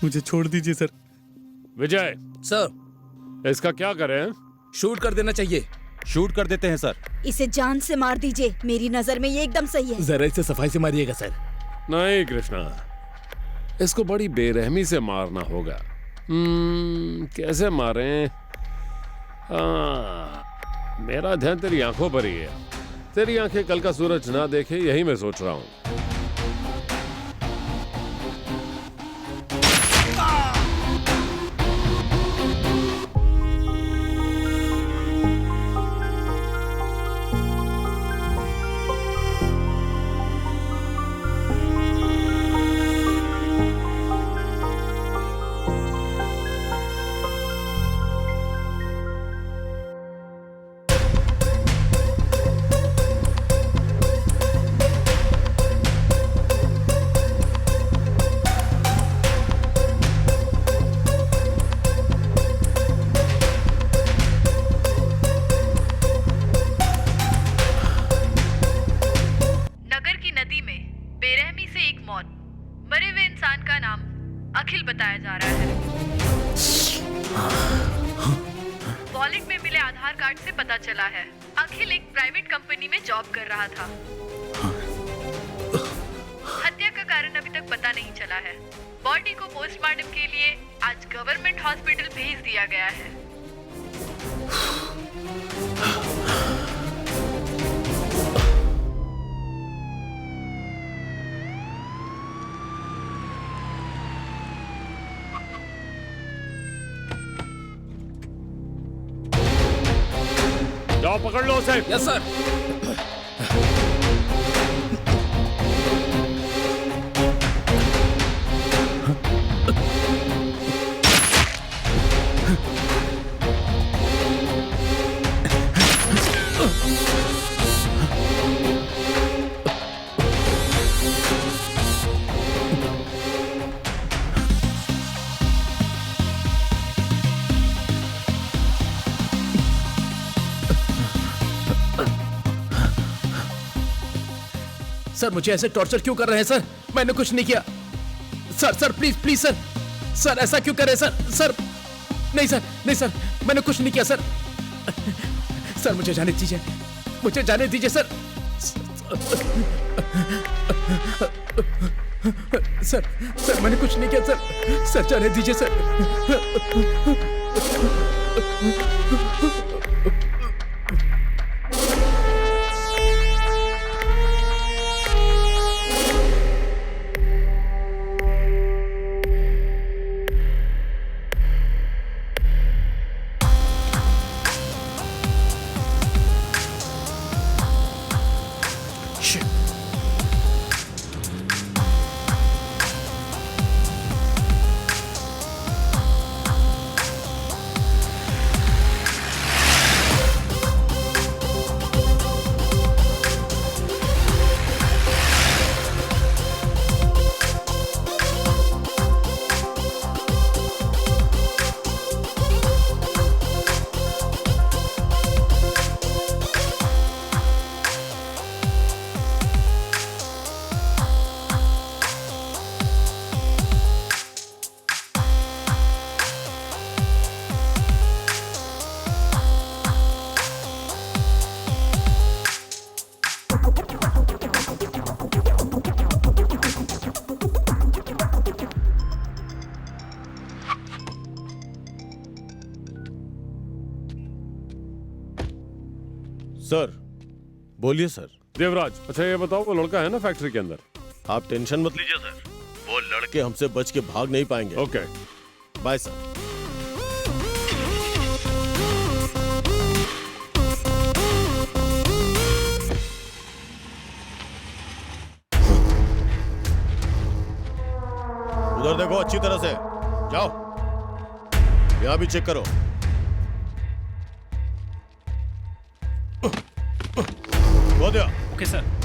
मुझे छोड़ दीजिए सर। विजय सर, इसका क्या करें? शूट कर देना चाहिए। शूट कर देते हैं सर। इसे जान से मार दीजिए, मेरी नजर में ये एकदम सही है। जरा इसे सफाई से मारिएगा सर। नहीं कृष्णा, इसको बड़ी बेरहमी से मारना होगा। कैसे मारें? मेरा ध्यान तेरी आंखों पर ही है। तेरी आंखें कल का सूरज ना देखे, यही मैं सोच रहा हूं। वॉलेट में मिले आधार कार्ड से पता चला है। अखिल एक प्राइवेट कंपनी में जॉब कर रहा था। हत्या का कारण अभी तक पता नहीं चला है। बॉडी को पोस्टमार्टम के लिए आज गवर्नमेंट हॉस्पिटल भेज दिया गया है। जाओ पकड़ लो उसे। Yes sir. सर मुझे ऐसे टॉर्चर क्यों कर रहे हैं सर? मैंने कुछ नहीं किया। Sir sir please please sir, sir ऐसा क्यों कर रहे हैं सर? सर नहीं सर, नहीं सर, मैंने कुछ नहीं किया सर। सर मुझे जाने दीजिए, मुझे जाने दीजिए सर। सर सर मैंने कुछ नहीं किया सर, सर जाने दीजिए सर। सर बोलिए सर। देवराज, अच्छा ये बताओ वो लड़का है ना फैक्ट्री के अंदर? आप टेंशन मत लीजिए सर, वो लड़के हमसे बच के भाग नहीं पाएंगे। Okay bye sir. उधर देखो अच्छी तरह से, जाओ यहां भी चेक करो। हो गया। Okay sir.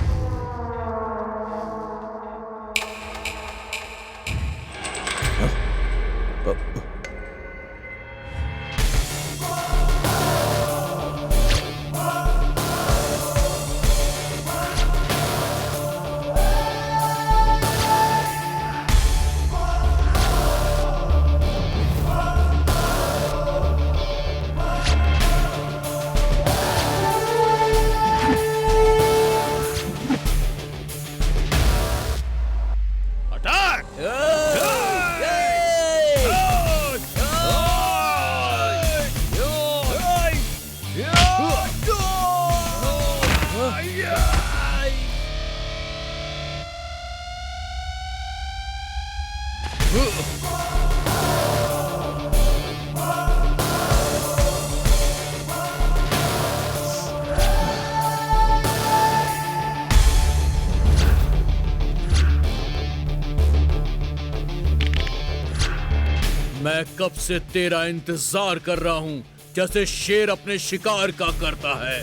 मैं कब से तेरा इंतजार कर रहा हूं, जैसे शेर अपने शिकार का करता है।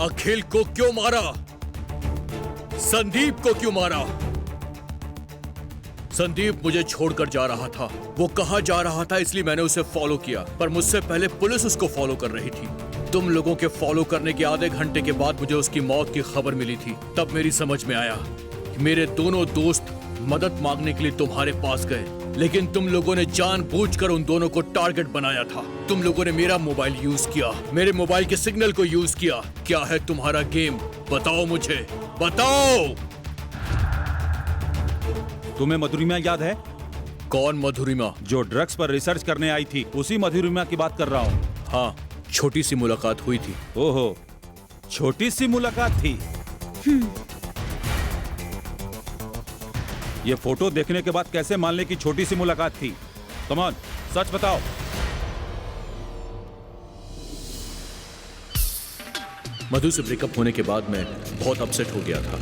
अखिल को क्यों मारा? संदीप को क्यों मारा? संदीप मुझे छोड़कर जा रहा था। वो कहाँ जा रहा था इसलिए मैंने उसे फॉलो किया, पर मुझसे पहले पुलिस उसको फॉलो कर रही थी। तुम लोगों के फॉलो करने के आधे घंटे के बाद मुझे उसकी मौत की खबर मिली थी। तब मेरी समझ में आया कि मेरे दोनों दोस्त मदद मांगने के लिए तुम्हारे पास गए, लेकिन तुम लोगों ने जानबूझकर उन दोनों को टारगेट बनाया था। तुम लोगों ने मेरा मोबाइल यूज किया, मेरे मोबाइल के सिग्नल को यूज किया। क्या है तुम्हारा गेम? बताओ मुझे, बताओ। तुम्हें मधुरिमा याद है? कौन मधुरिमा? जो ड्रग्स पर रिसर्च करने आई थी, उसी मधुरिमा की बात कर रहा हूँ। हाँ, छोटी सी मुलाकात हुई थी। ओहो, छोटी सी मुलाकात थी। ये फोटो देखने के बाद कैसे मान ले कि छोटी सी मुलाकात थी? कम ऑन, सच बताओ। मधु से ब्रेकअप होने के बाद मैं बहुत अपसेट हो गया था।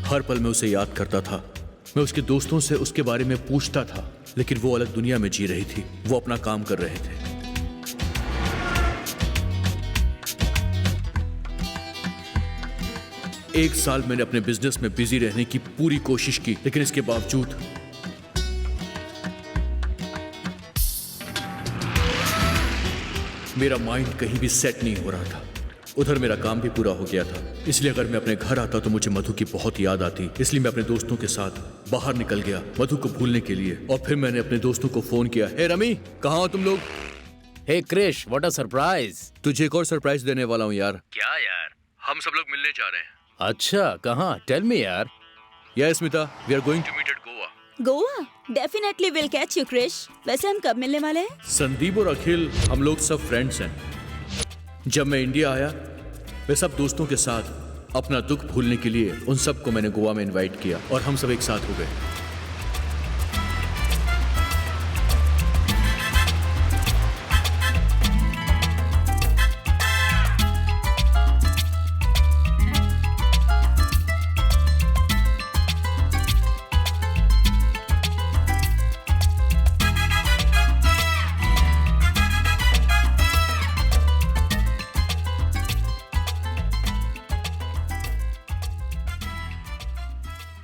हर पल मैं उसे याद करता था। मैं उसके दोस्तों से उसके बारे में पूछता था, लेकिन वो अलग दुनिया में जी रही थी। वो अपना काम कर रहे थे। एक साल मैंने अपने बिजनेस में बिजी रहने की पूरी कोशिश की, लेकिन इसके बावजूद मेरा माइंड कहीं भी सेट नहीं हो रहा था। उधर मेरा काम भी पूरा हो गया था, इसलिए अगर मैं अपने घर आता तो मुझे मधु की बहुत याद आती। इसलिए मैं अपने दोस्तों के साथ बाहर निकल गया मधु को भूलने के लिए। और फिर मैंने अपने दोस्तों को फोन किया, हे रमी, कहाँ हो तुम लोग? हे क्रिश, व्हाट अ सरप्राइज। तुझे एक और सरप्राइज देने वाला हूँ यार। क्या यार? हम सब लोग मिलने जा रहे हैं। अच्छा, कहाँ? टेल मी यार। Yes Smita, we are going to meet at Goa. Goa? Definitely will catch you Krish. वैसे हम कब मिलने वाले हैं? संदीप और अखिल, हम लोग सब फ्रेंड्स हैं। जब मैं इंडिया आया, वे सब दोस्तों के साथ अपना दुख भूलने के लिए उन सबको मैंने गोवा में इनवाइट किया और हम सब एक साथ हो गए।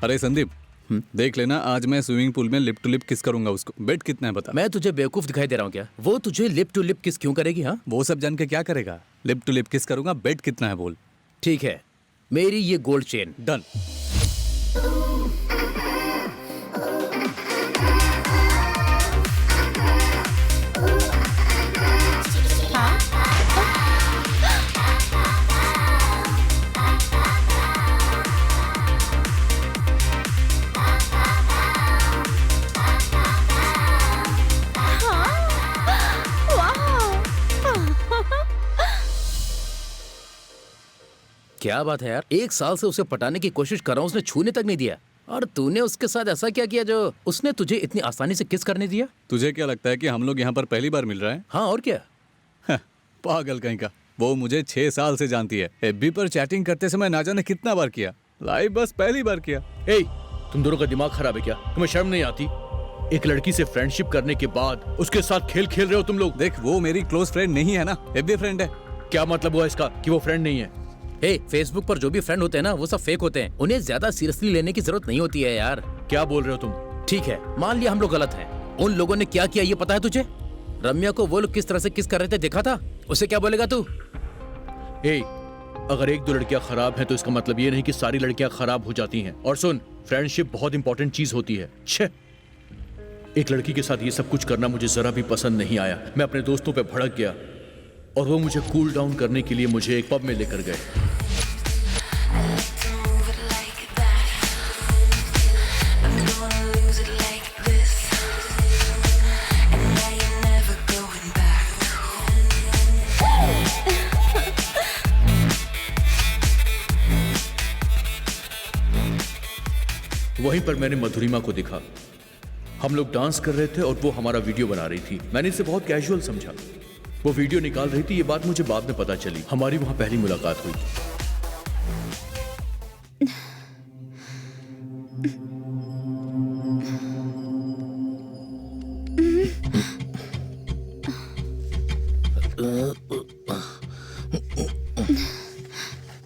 अरे संदीप, देख लेना, आज मैं स्विमिंग पूल में लिप टू लिप किस करूंगा उसको। बेट कितना है बता। मैं तुझे बेवकूफ दिखाई दे रहा हूँ क्या? वो तुझे लिप टू लिप किस क्यों करेगी? हाँ, वो सब जान के क्या करेगा? लिप टू लिप किस करूंगा, बेट कितना है बोल। ठीक है, मेरी ये गोल्ड चेन डन। क्या बात है यार, 1 साल से उसे पटाने की कोशिश कर रहा हूँ, उसने छूने तक नहीं दिया। और तूने उसके साथ ऐसा क्या किया जो उसने तुझे इतनी आसानी से किस करने दिया? तुझे क्या लगता है कि हम लोग यहाँ पर पहली बार मिल रहे हैं? हाँ, और क्या? पागल कहीं का। वो मुझे 6 साल से जानती है। एफबी पर चैटिंग करते समय ना जाने कितना बार किया, लाइव बस पहली बार किया। ए, तुम दोनों का दिमाग खराब है क्या? तुम्हें शर्म नहीं आती? एक लड़की से फ्रेंडशिप करने के बाद उसके साथ खेल खेल रहे हो तुम लोग। देख, वो मेरी क्लोज फ्रेंड नहीं है ना, एफबी फ्रेंड है। क्या मतलब हुआ इसका कि वो फ्रेंड नहीं है? फेसबुक पर जो भी फ्रेंड होते हैं ना, वो सब फेक होते हैं। उन्हें ज्यादा सीरियसली लेने की जरूरत नहीं होती है यार। क्या बोल रहे हो तुम? ठीक है, मान लिया हम लोग गलत हैं। उन लोगों ने क्या किया ये पता है तुझे? रम्या को वो लोग किस तरह से किस कर रहे थे देखा था? उसे क्या बोलेगा तू? अगर 1-2 लड़कियां खराब हैं तो इसका मतलब ये नहीं कि सारी लड़कियां खराब हो जाती हैं। और सुन, फ्रेंडशिप बहुत इंपॉर्टेंट चीज होती है। छे, एक लड़की के साथ ये सब कुछ करना मुझे जरा भी पसंद नहीं आया। मैं अपने दोस्तों पे भड़क गया और वो मुझे कूल डाउन करने के लिए मुझे एक पब में लेकर गए। वहीं पर मैंने मधुरिमा को देखा। हम लोग डांस कर रहे थे और वो हमारा वीडियो बना रही थी। मैंने इसे बहुत कैजुअल समझा। वो वीडियो निकाल रही थी, ये बात मुझे बाद में पता चली। हमारी वहां पहली मुलाकात हुई।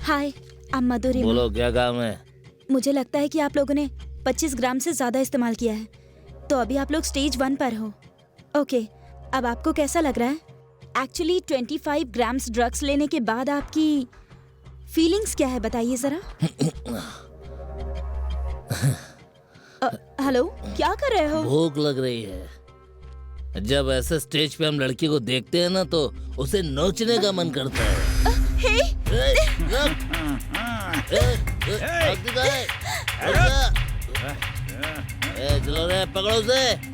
हाय, आई एम मधुरिमा। बोलो, क्या काम है? मुझे लगता है कि आप लोगों ने 25 ग्राम से ज्यादा इस्तेमाल किया है, तो अभी आप लोग स्टेज 1 पर हो। ओके, अब आपको कैसा लग रहा है? एक्चुअली 25 ग्राम्स ड्रग्स लेने के बाद आपकी फीलिंग्स क्या है, बताइए जरा। हेलो, क्या कर रहे हो? भूख लग रही है। जब ऐसे स्टेज पे हम लड़की को देखते हैं ना, तो उसे नोचने का मन करता है। चलो रे, पकड़ो उसे।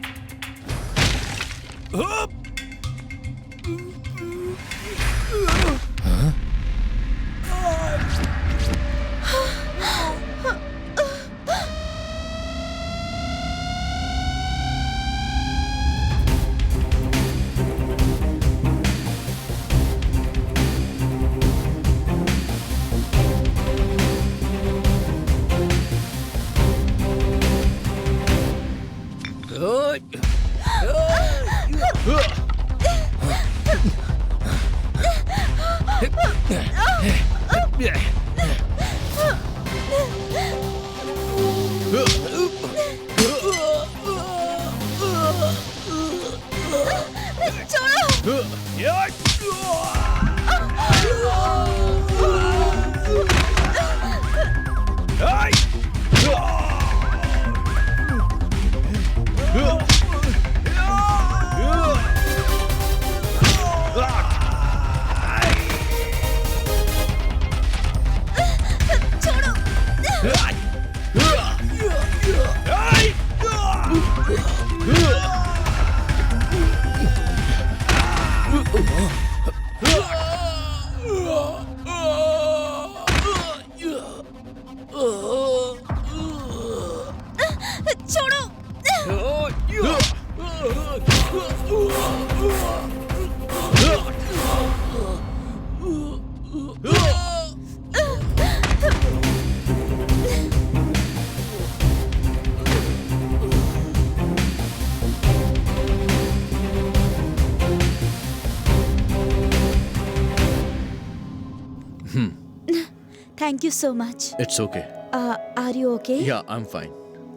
Thank you so much. It's okay. Are you okay? Yeah I am fine.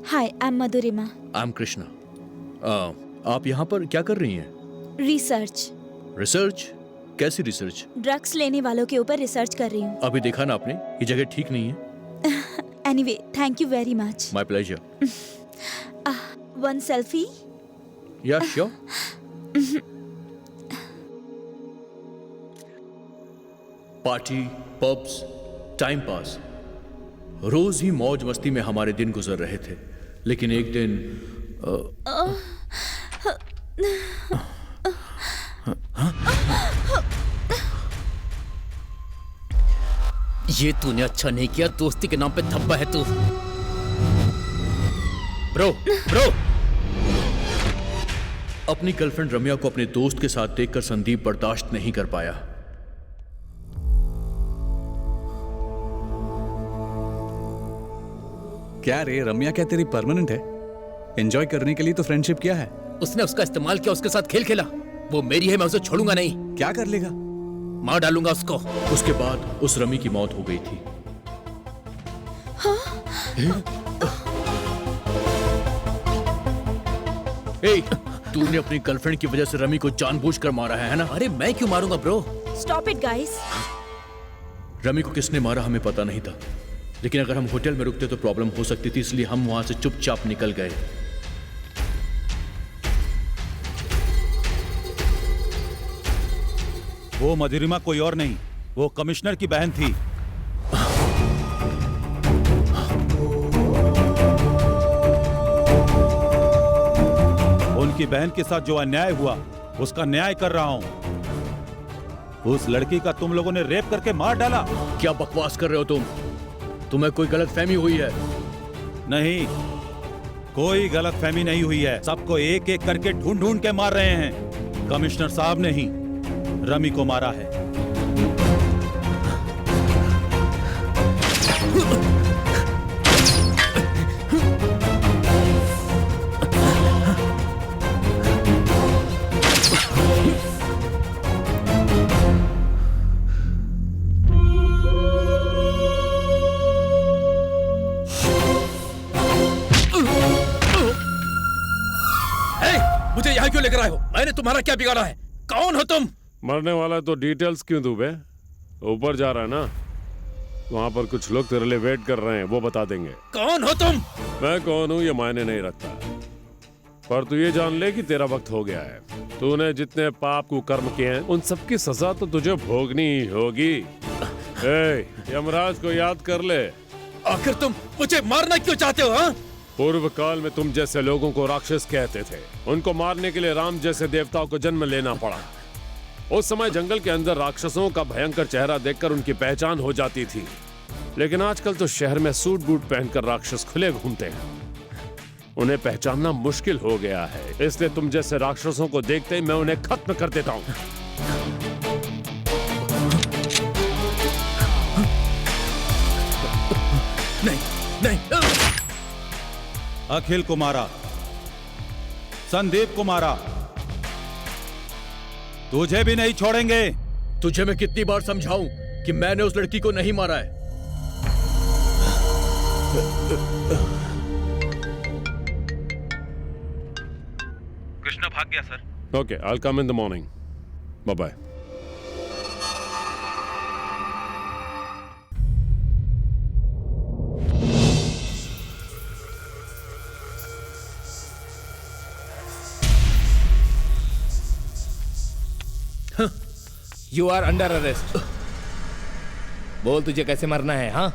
Hi, I am Madhurima. I am Krishna. आप यहाँ पर क्या कर रही हैं? रिसर्च। रिसर्च? कैसी रिसर्च? ड्रग्स लेने वालों के ऊपर रिसर्च कर रही हूँ। अभी देखा ना आपने, ये जगह ठीक नहीं है। Anyway, thank you very much. My pleasure. One selfie? Yeah sure. Party, pubs, time pass, रोज ही मौज मस्ती में हमारे दिन गुजर रहे थे। लेकिन एक दिन ये तूने अच्छा नहीं किया, दोस्ती के नाम पे धब्बा है तू। ब्रो अपनी गर्लफ्रेंड रम्या को अपने दोस्त के साथ देखकर संदीप बर्दाश्त नहीं कर पाया। क्या रे, रम्या क्या तेरी परमानेंट है? एंजॉय करने के लिए तो फ्रेंडशिप किया है। उसने उसका इस्तेमाल किया, उसके साथ खेल खेला। वो मेरी है, मैं उसे छोड़ूंगा नहीं। क्या कर लेगा? मार डालूंगा उसको। उसके बाद उस रमी की मौत हो गई थी। तूने अपनी गर्लफ्रेंड की वजह से रमी को जानबूझकर मारा है ना? अरे मैं क्यों मारूंगा bro? Stop it guys. Rummy को किसने मारा हमें पता नहीं था, लेकिन अगर हम होटल में रुकते तो प्रॉब्लम हो सकती थी, इसलिए हम वहां से चुपचाप निकल गए। वो मधुरिमा कोई और नहीं, वो कमिश्नर की बहन थी। उनकी बहन के साथ जो अन्याय हुआ उसका न्याय कर रहा हूं। उस लड़की का तुम लोगों ने रेप करके मार डाला। क्या बकवास कर रहे हो तुम? तुम्हें कोई गलतफहमी हुई है? नहीं, कोई गलतफहमी नहीं हुई है। सबको एक एक करके ढूंढ ढूंढ के मार रहे हैं। कमिश्नर साहब ने ही रमी को मारा है। मुझे यहाँ क्यों लेकर आए हो? मैंने तुम्हारा क्या बिगाड़ा है? कौन हो तुम? मरने वाला तो डिटेल्स क्यों दूं बे? ऊपर जा रहा है ना, वहाँ पर कुछ लोग तेरे लिए वेट कर रहे हैं, वो बता देंगे। कौन हो तुम? मैं कौन हूँ ये मायने नहीं रखता, पर तू ये जान ले कि तेरा वक्त हो गया है। तूने जितने पाप को कर्म किए हैं उन सब की सजा तो तुझे भोगनी ही होगी। यमराज को याद कर ले। आखिर तुम मुझे मारना क्यों चाहते हो? हाँ? पूर्व काल में तुम जैसे लोगों को राक्षस कहते थे। उनको मारने के लिए राम जैसे देवताओं को जन्म लेना पड़ा। उस समय जंगल के अंदर राक्षसों का भयंकर चेहरा देखकर उनकी पहचान हो जाती थी, लेकिन आजकल तो शहर में सूट बूट पहनकर राक्षस खुले घूमते हैं। उन्हें पहचानना मुश्किल हो गया है, इसलिए तुम जैसे राक्षसों को देखते ही मैं उन्हें खत्म कर देता हूँ। नहीं। अखिल को मारा, संदीप को मारा, तुझे भी नहीं छोड़ेंगे। तुझे मैं कितनी बार समझाऊं कि मैंने उस लड़की को नहीं मारा है? कृष्णा भाग गया sir. Okay, I will come in the morning. Bye bye. You are under arrest. बोल तुझे कैसे मरना है? हाँ,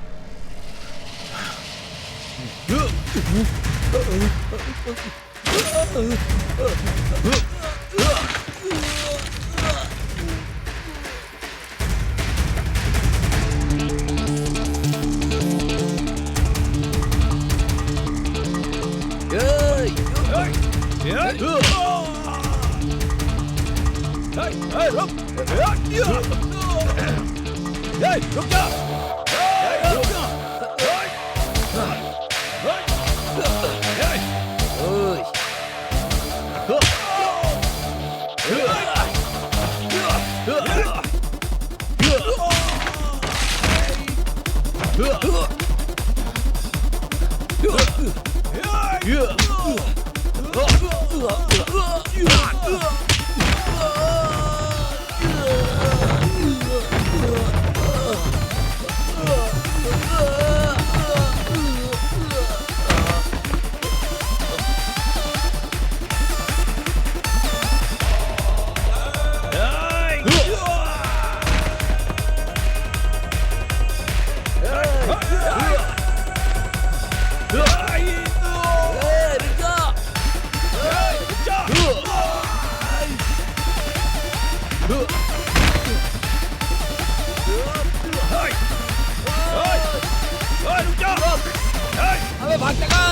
अबे भाग टका।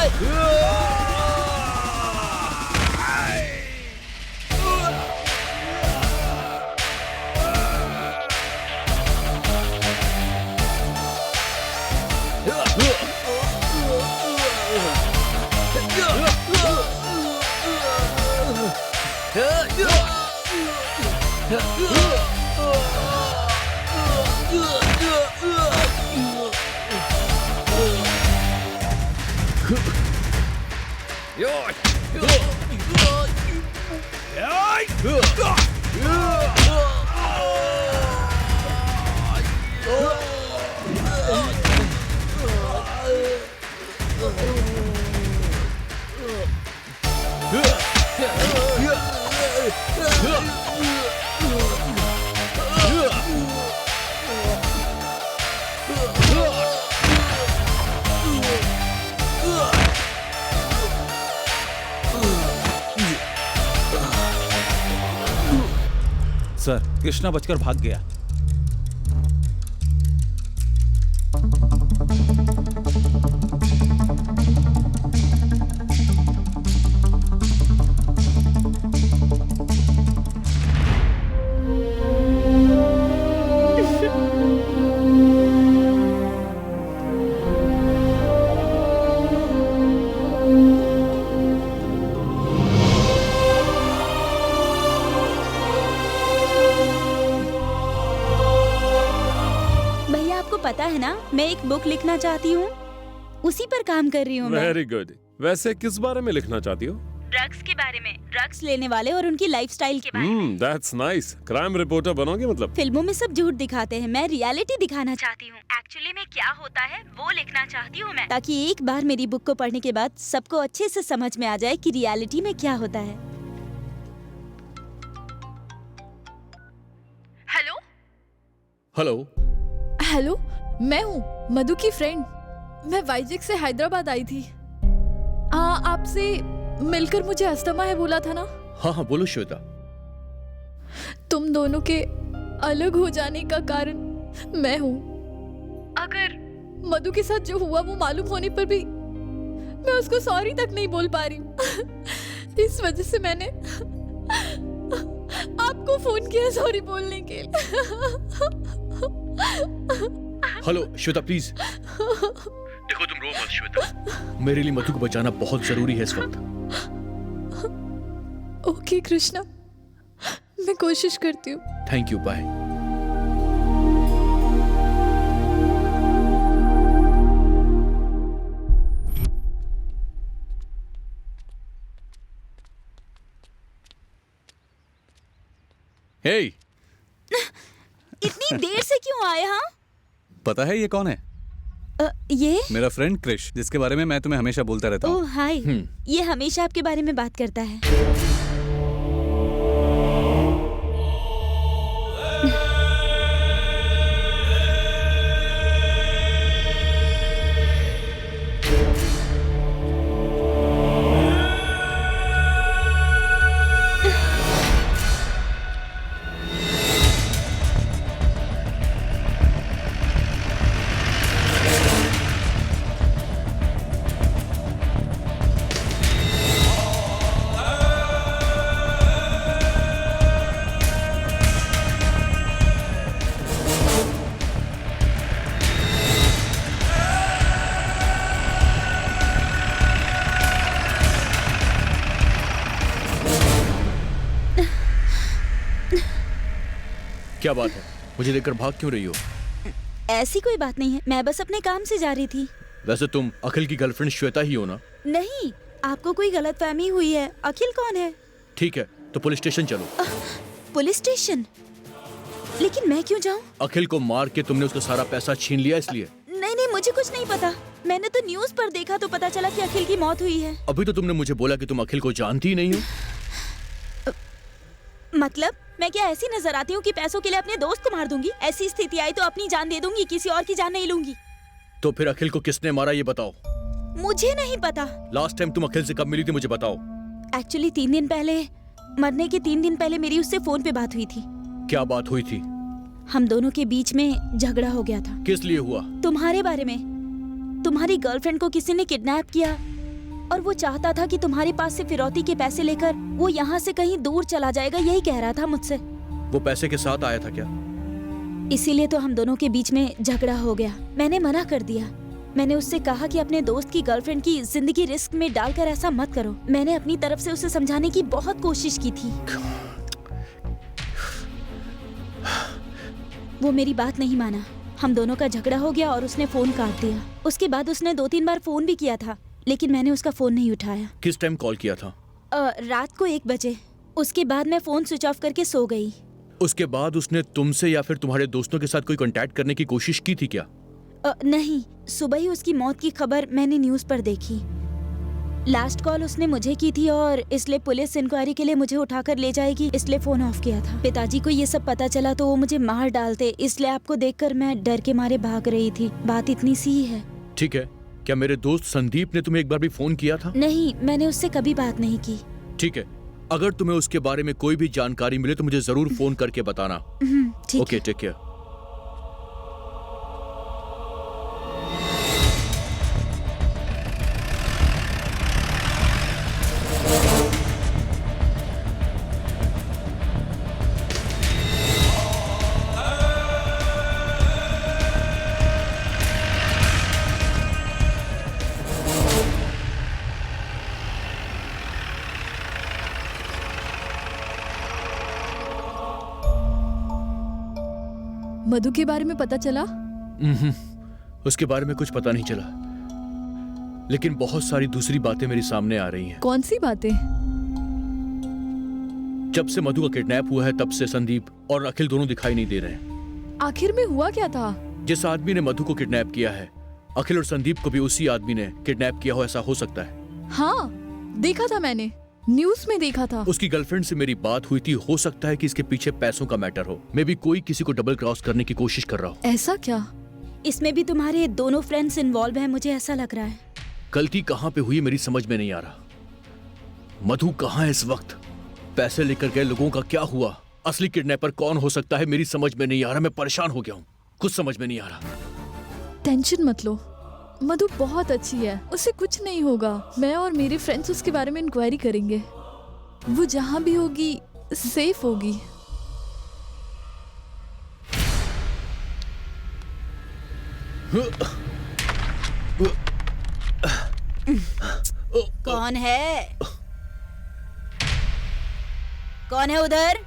सर, कृष्णा बचकर भाग गया। पता है ना, मैं एक बुक लिखना चाहती हूँ, उसी पर काम कर रही हूँ। Very good. वैसे किस बारे में लिखना चाहती हो? ड्रग्स के बारे में, ड्रग्स लेने वाले और उनकी लाइफस्टाइल के बारे में। That's nice. क्राइम रिपोर्टर बनोगे मतलब? फिल्मों में सब झूठ दिखाते हैं, मैं रियलिटी दिखाना चाहती हूँ। एक्चुअली में क्या होता है वो लिखना चाहती हूँ मैं, ताकि एक बार मेरी बुक को पढ़ने के बाद सबको अच्छे से समझ में आ जाए कि रियलिटी में क्या होता है। हेलो हेलो हेलो, मैं हूँ मधु की फ्रेंड। मैं वाइजैक से हैदराबाद आई थी। आपसे मिलकर मुझे अस्थमा है बोला था ना? हाँ हाँ बोलो श्वेता। तुम दोनों के अलग हो जाने का कारण मैं हूँ। अगर मधु के साथ जो हुआ वो मालूम होने पर भी मैं उसको सॉरी तक नहीं बोल पा रही हूँ। इस वजह से मैंने आपको फोन किया सॉरी बोलने के लिए। Hello Shweta please. देखो तुम रो मत श्वेता, मेरे लिए मधु को बचाना बहुत जरूरी है इस वक्त। ओके कृष्णा, मैं कोशिश करती हूँ। Thank you, bye. हे, इतनी देर से क्यों आए? हाँ, पता है ये कौन है? ये मेरा फ्रेंड क्रिश, जिसके बारे में मैं तुम्हें हमेशा बोलता रहता हूँ। ओह हाय, ये हमेशा आपके बारे में बात करता है। क्या बात है? मुझे देखकर भाग क्यों रही हो? ऐसी कोई बात नहीं है, मैं बस अपने काम से जा रही थी। वैसे तुम अखिल की गर्लफ्रेंड श्वेता ही हो ना? नहीं, आपको कोई गलतफहमी हुई है। अखिल कौन है? ठीक है, तो पुलिस स्टेशन चलो। Police station? लेकिन मैं क्यों जाऊं? अखिल को मार के तुमने उसका सारा पैसा छीन लिया इसलिए। नहीं नहीं, मुझे कुछ नहीं पता। मैंने तो न्यूज़ पर देखा तो पता चला कि अखिल की मौत हुई है। अभी तो तुमने मुझे बोला कि तुम अखिल को जानती ही नहीं हो। मतलब मैं क्या ऐसी नजर आती हूँ कि पैसों के लिए अपने दोस्त को मार दूंगी? ऐसी स्थिति आई तो अपनी जान दे दूंगी, किसी और की जान नहीं लूंगी। तो फिर अखिल को किसने मारा ये बताओ। मुझे नहीं पता। लास्ट टाइम तुम अखिल से कब मिली थी मुझे बताओ। एक्चुअली 3 दिन पहले, मरने के 3 दिन पहले मेरी उससे फोन पे बात हुई थी। क्या बात हुई थी? हम दोनों के बीच में झगड़ा हो गया था। किस लिए हुआ? तुम्हारे बारे में। तुम्हारी गर्लफ्रेंड को किसी ने किडनैप किया और वो चाहता था कि तुम्हारे पास से फिरौती के पैसे लेकर वो यहाँ से कहीं दूर चला जाएगा, यही कह रहा था मुझसे। वो पैसे के साथ आया था क्या? इसीलिए तो हम दोनों के बीच में झगड़ा हो गया। मैंने मना कर दिया। मैंने उससे कहा कि अपने दोस्त की गर्लफ्रेंड की जिंदगी रिस्क में डालकर ऐसा मत करो। मैंने अपनी तरफ से उसे समझाने की बहुत कोशिश की थी। वो मेरी बात नहीं माना। हम दोनों का झगड़ा हो गया और उसने फोन काट दिया। उसके बाद उसने 2-3 बार फोन भी किया था, लेकिन मैंने उसका फोन नहीं उठाया। किस टाइम कॉल किया था? रात को 1 बजे। उसके बाद मैं फोन स्विच ऑफ करके सो गई। उसके बाद उसने तुमसे या फिर तुम्हारे दोस्तों के साथ कोई कांटेक्ट करने की कोशिश की थी क्या? नहीं, सुबह ही उसकी मौत की खबर मैंने न्यूज़ पर देखी। लास्ट कॉल उसने मुझे की थी और इसलिए पुलिस इंक्वायरी के लिए मुझे उठाकर ले जाएगी, इसलिए फोन ऑफ किया था। पिताजी को ये सब पता चला तो वो मुझे मार डालते, इसलिए आपको देखकर मैं डर के मारे भाग रही थी। बात इतनी सी ही है। ठीक है, क्या मेरे दोस्त संदीप ने तुम्हें एक बार भी फोन किया था? नहीं, मैंने उससे कभी बात नहीं की। ठीक है, अगर तुम्हें उसके बारे में कोई भी जानकारी मिले तो मुझे जरूर फोन करके बताना। Okay, take care. मधु के बारे में पता चला? उसके बारे में कुछ पता नहीं चला, लेकिन बहुत सारी दूसरी बातें मेरे सामने आ रही हैं। कौन सी बातें? जब से मधु का किडनैप हुआ है तब से संदीप और अखिल दोनों दिखाई नहीं दे रहे हैं। आखिर में हुआ क्या था? जिस आदमी ने मधु को किडनैप किया है, अखिल और संदीप को भी उसी आदमी ने किडनैप किया हो, ऐसा हो सकता है। हाँ, देखा था मैंने, न्यूज़ में देखा था। उसकी गर्लफ्रेंड से मेरी बात हुई थी। हो सकता है कि इसके पीछे पैसों का मैटर हो। मे बी कोई किसी को डबल क्रॉस करने की कोशिश कर रहा हो। ऐसा क्या? इसमें भी तुम्हारे दोनों फ्रेंड्स इन्वॉल्व हैं, मुझे ऐसा लग रहा है। गलती कहाँ पे हुई मेरी समझ में नहीं आ रहा। मधु कहाँ है इस वक्त? पैसे लेकर गए लोगों का क्या हुआ? असली किडनैपर कौन हो सकता है मेरी समझ में नहीं आ रहा। मैं परेशान हो गया हूँ, कुछ समझ में नहीं आ रहा। टेंशन मत लो, मधु बहुत अच्छी है, उसे कुछ नहीं होगा। मैं और मेरे फ्रेंड्स उसके बारे में इंक्वायरी करेंगे। वो जहाँ भी होगी सेफ होगी। कौन है? कौन है उधर?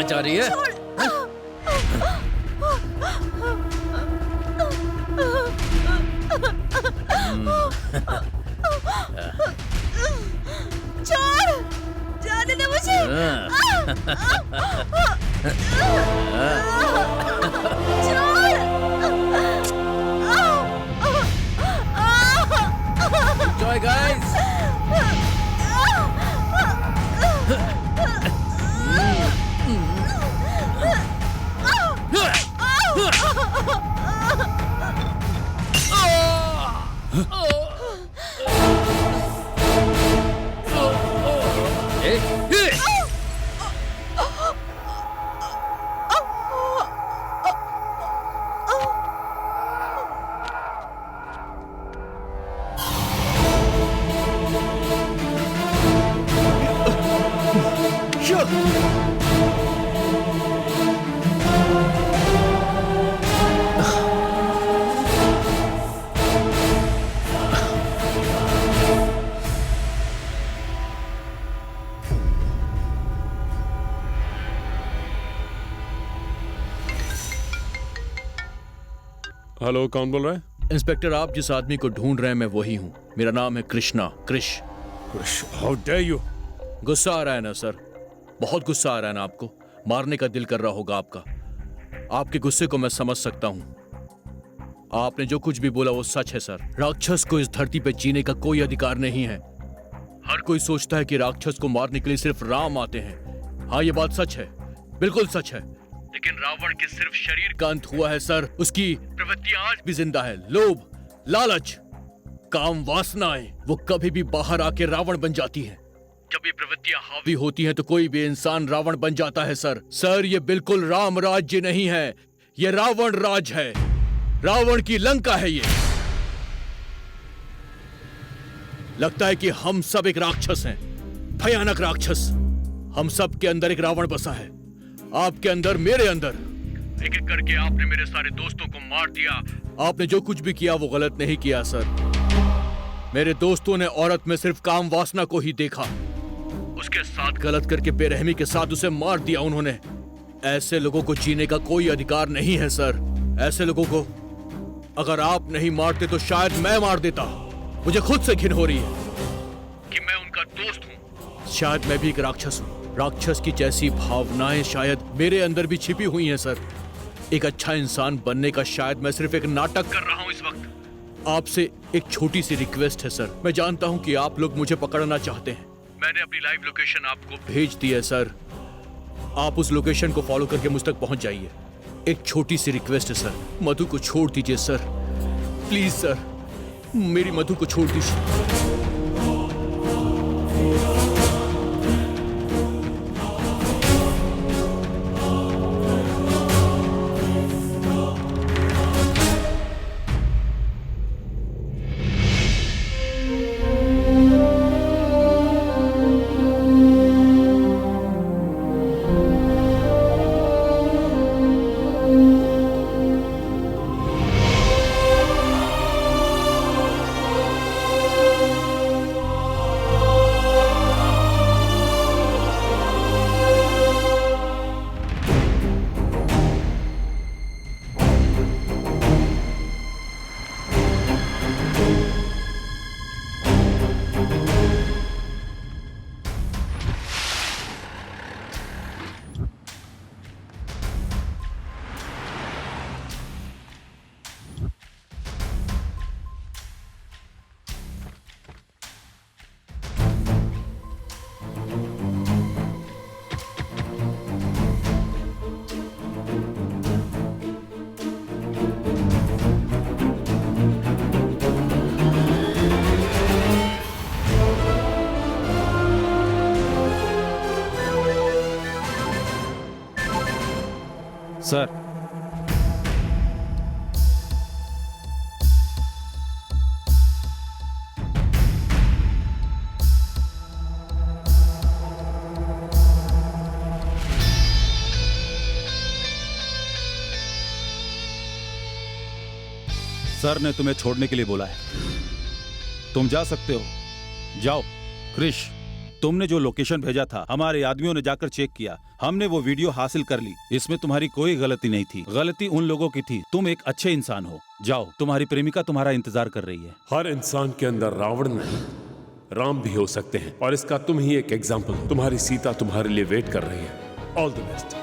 कहाँ जा रही है? छोड़, जाने दे मुझे। Enjoy, guys. हेलो, कौन बोल रहा है? इंस्पेक्टर, आप जिस आदमी को ढूंढ रहे हैं मैं वही हूँ। मेरा नाम है Krishna, Krish. How dare you? गुस्सा आ रहा है ना सर? बहुत गुस्सा आ रहा है ना आपको? मारने का दिल कर रहा होगा आपका। आपके गुस्से को मैं समझ सकता हूँ। आपने जो कुछ भी बोला वो सच है सर। राक्षस को इस धरती पे जीने का कोई अधिकार नहीं है। हर कोई सोचता है कि राक्षस को मारने के लिए सिर्फ राम आते हैं। हाँ, ये बात सच है, बिल्कुल सच है। लेकिन रावण के सिर्फ शरीर का अंत हुआ है सर। उसकी प्रवृत्तियां आज भी जिंदा है। लोभ, लालच, काम, वासनाएं, वो कभी भी बाहर आके रावण बन जाती हैं। जब ये प्रवृत्तियां हावी होती हैं तो कोई भी इंसान रावण बन जाता है सर। सर, ये बिल्कुल राम राज्य नहीं है, ये रावण राज है। रावण की लंका है ये। लगता है कि हम सब एक राक्षस हैं, भयानक राक्षस। हम सब के अंदर एक रावण बसा है। आपके अंदर, मेरे अंदर। एक एक करके आपने मेरे सारे दोस्तों को मार दिया। आपने जो कुछ भी किया वो गलत नहीं किया सर। मेरे दोस्तों ने औरत में सिर्फ काम वासना को ही देखा, उसके साथ गलत करके बेरहमी के साथ उसे मार दिया उन्होंने। ऐसे लोगों को जीने का कोई अधिकार नहीं है सर। ऐसे लोगों को अगर आप नहीं मारते तो शायद मैं मार देता। मुझे खुद से घिन हो रही है कि मैं उनका दोस्त हूं। शायद मैं भी एक राक्षस हूं। राक्षस की जैसी भावनाएं शायद मेरे अंदर भी छिपी हुई हैं सर। एक अच्छा इंसान बनने का शायद मैं सिर्फ एक नाटक कर रहा हूं इस वक्त। आपसे एक छोटी सी रिक्वेस्ट है सर। मैं जानता हूं कि आप लोग मुझे पकड़ना चाहते हैं। मैंने अपनी लाइव लोकेशन आपको भेज दी है सर। आप उस लोकेशन को फॉलो करके मुझ तक पहुंच जाइए। एक छोटी सी रिक्वेस्ट है सर, मधु को छोड़ दीजिए सर, प्लीज सर। मेरी मधु को छोड़ दीजिए। सर, सर ने तुम्हें छोड़ने के लिए बोला है। तुम जा सकते हो, जाओ। क्रिश, तुमने जो लोकेशन भेजा था हमारे आदमियों ने जाकर चेक किया, हमने वो वीडियो हासिल कर ली। इसमें तुम्हारी कोई गलती नहीं थी, गलती उन लोगों की थी। तुम एक अच्छे इंसान हो, जाओ, तुम्हारी प्रेमिका तुम्हारा इंतजार कर रही है। हर इंसान के अंदर रावण नहीं, राम भी हो सकते हैं, और इसका तुम ही एक एग्जाम्पल हो। तुम्हारी सीता तुम्हारे लिए वेट कर रही है। All the best.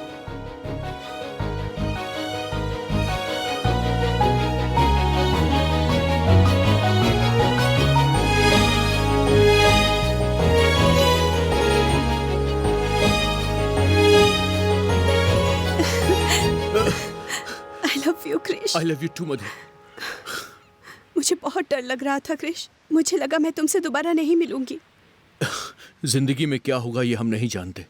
I love you too, मधु। मुझे बहुत डर लग रहा था क्रिश, मुझे लगा मैं तुमसे दोबारा नहीं मिलूंगी। जिंदगी में क्या होगा ये हम नहीं जानते।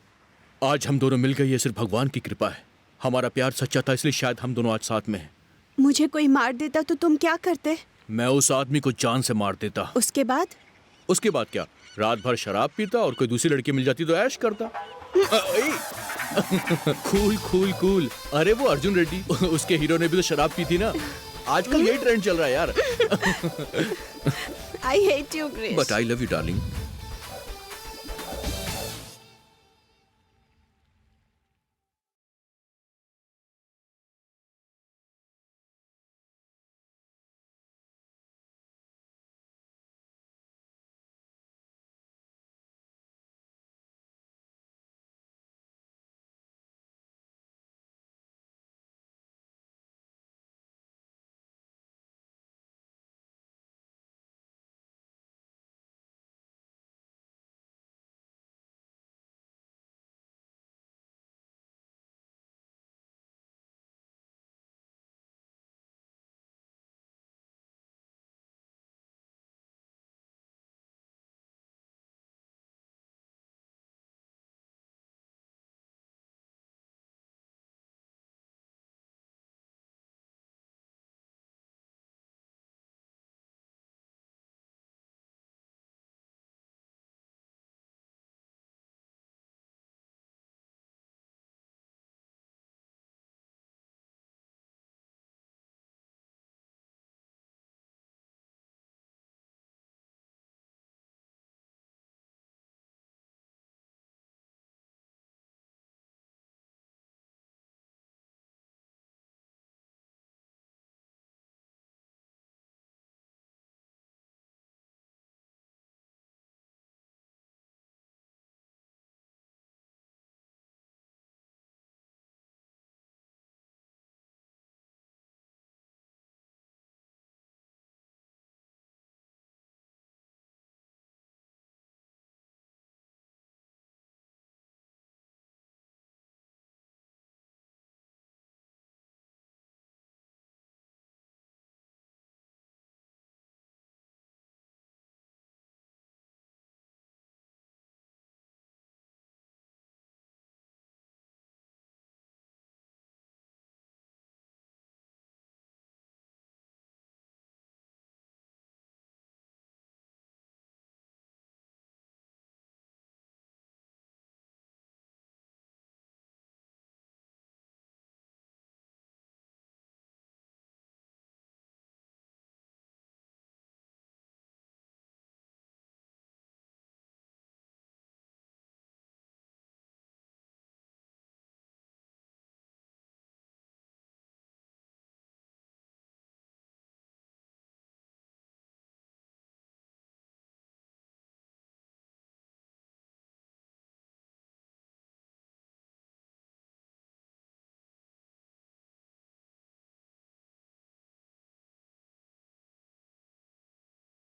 आज हम दोनों मिल गए, ये सिर्फ भगवान की कृपा है। हमारा प्यार सच्चा था, इसलिए शायद हम दोनों आज साथ में हैं। मुझे कोई मार देता तो तुम क्या करते? मैं उस आदमी को जान से मार देता। उसके बाद? उसके बाद क्या, रात भर शराब पीता और कोई दूसरी लड़की मिल जाती तो ऐश करता। Cool cool cool. अरे वो अर्जुन रेड्डी, उसके हीरो ने भी तो शराब पी थी ना। आजकल यही ट्रेंड चल रहा है यार। I hate you, Krish. But I love you, darling.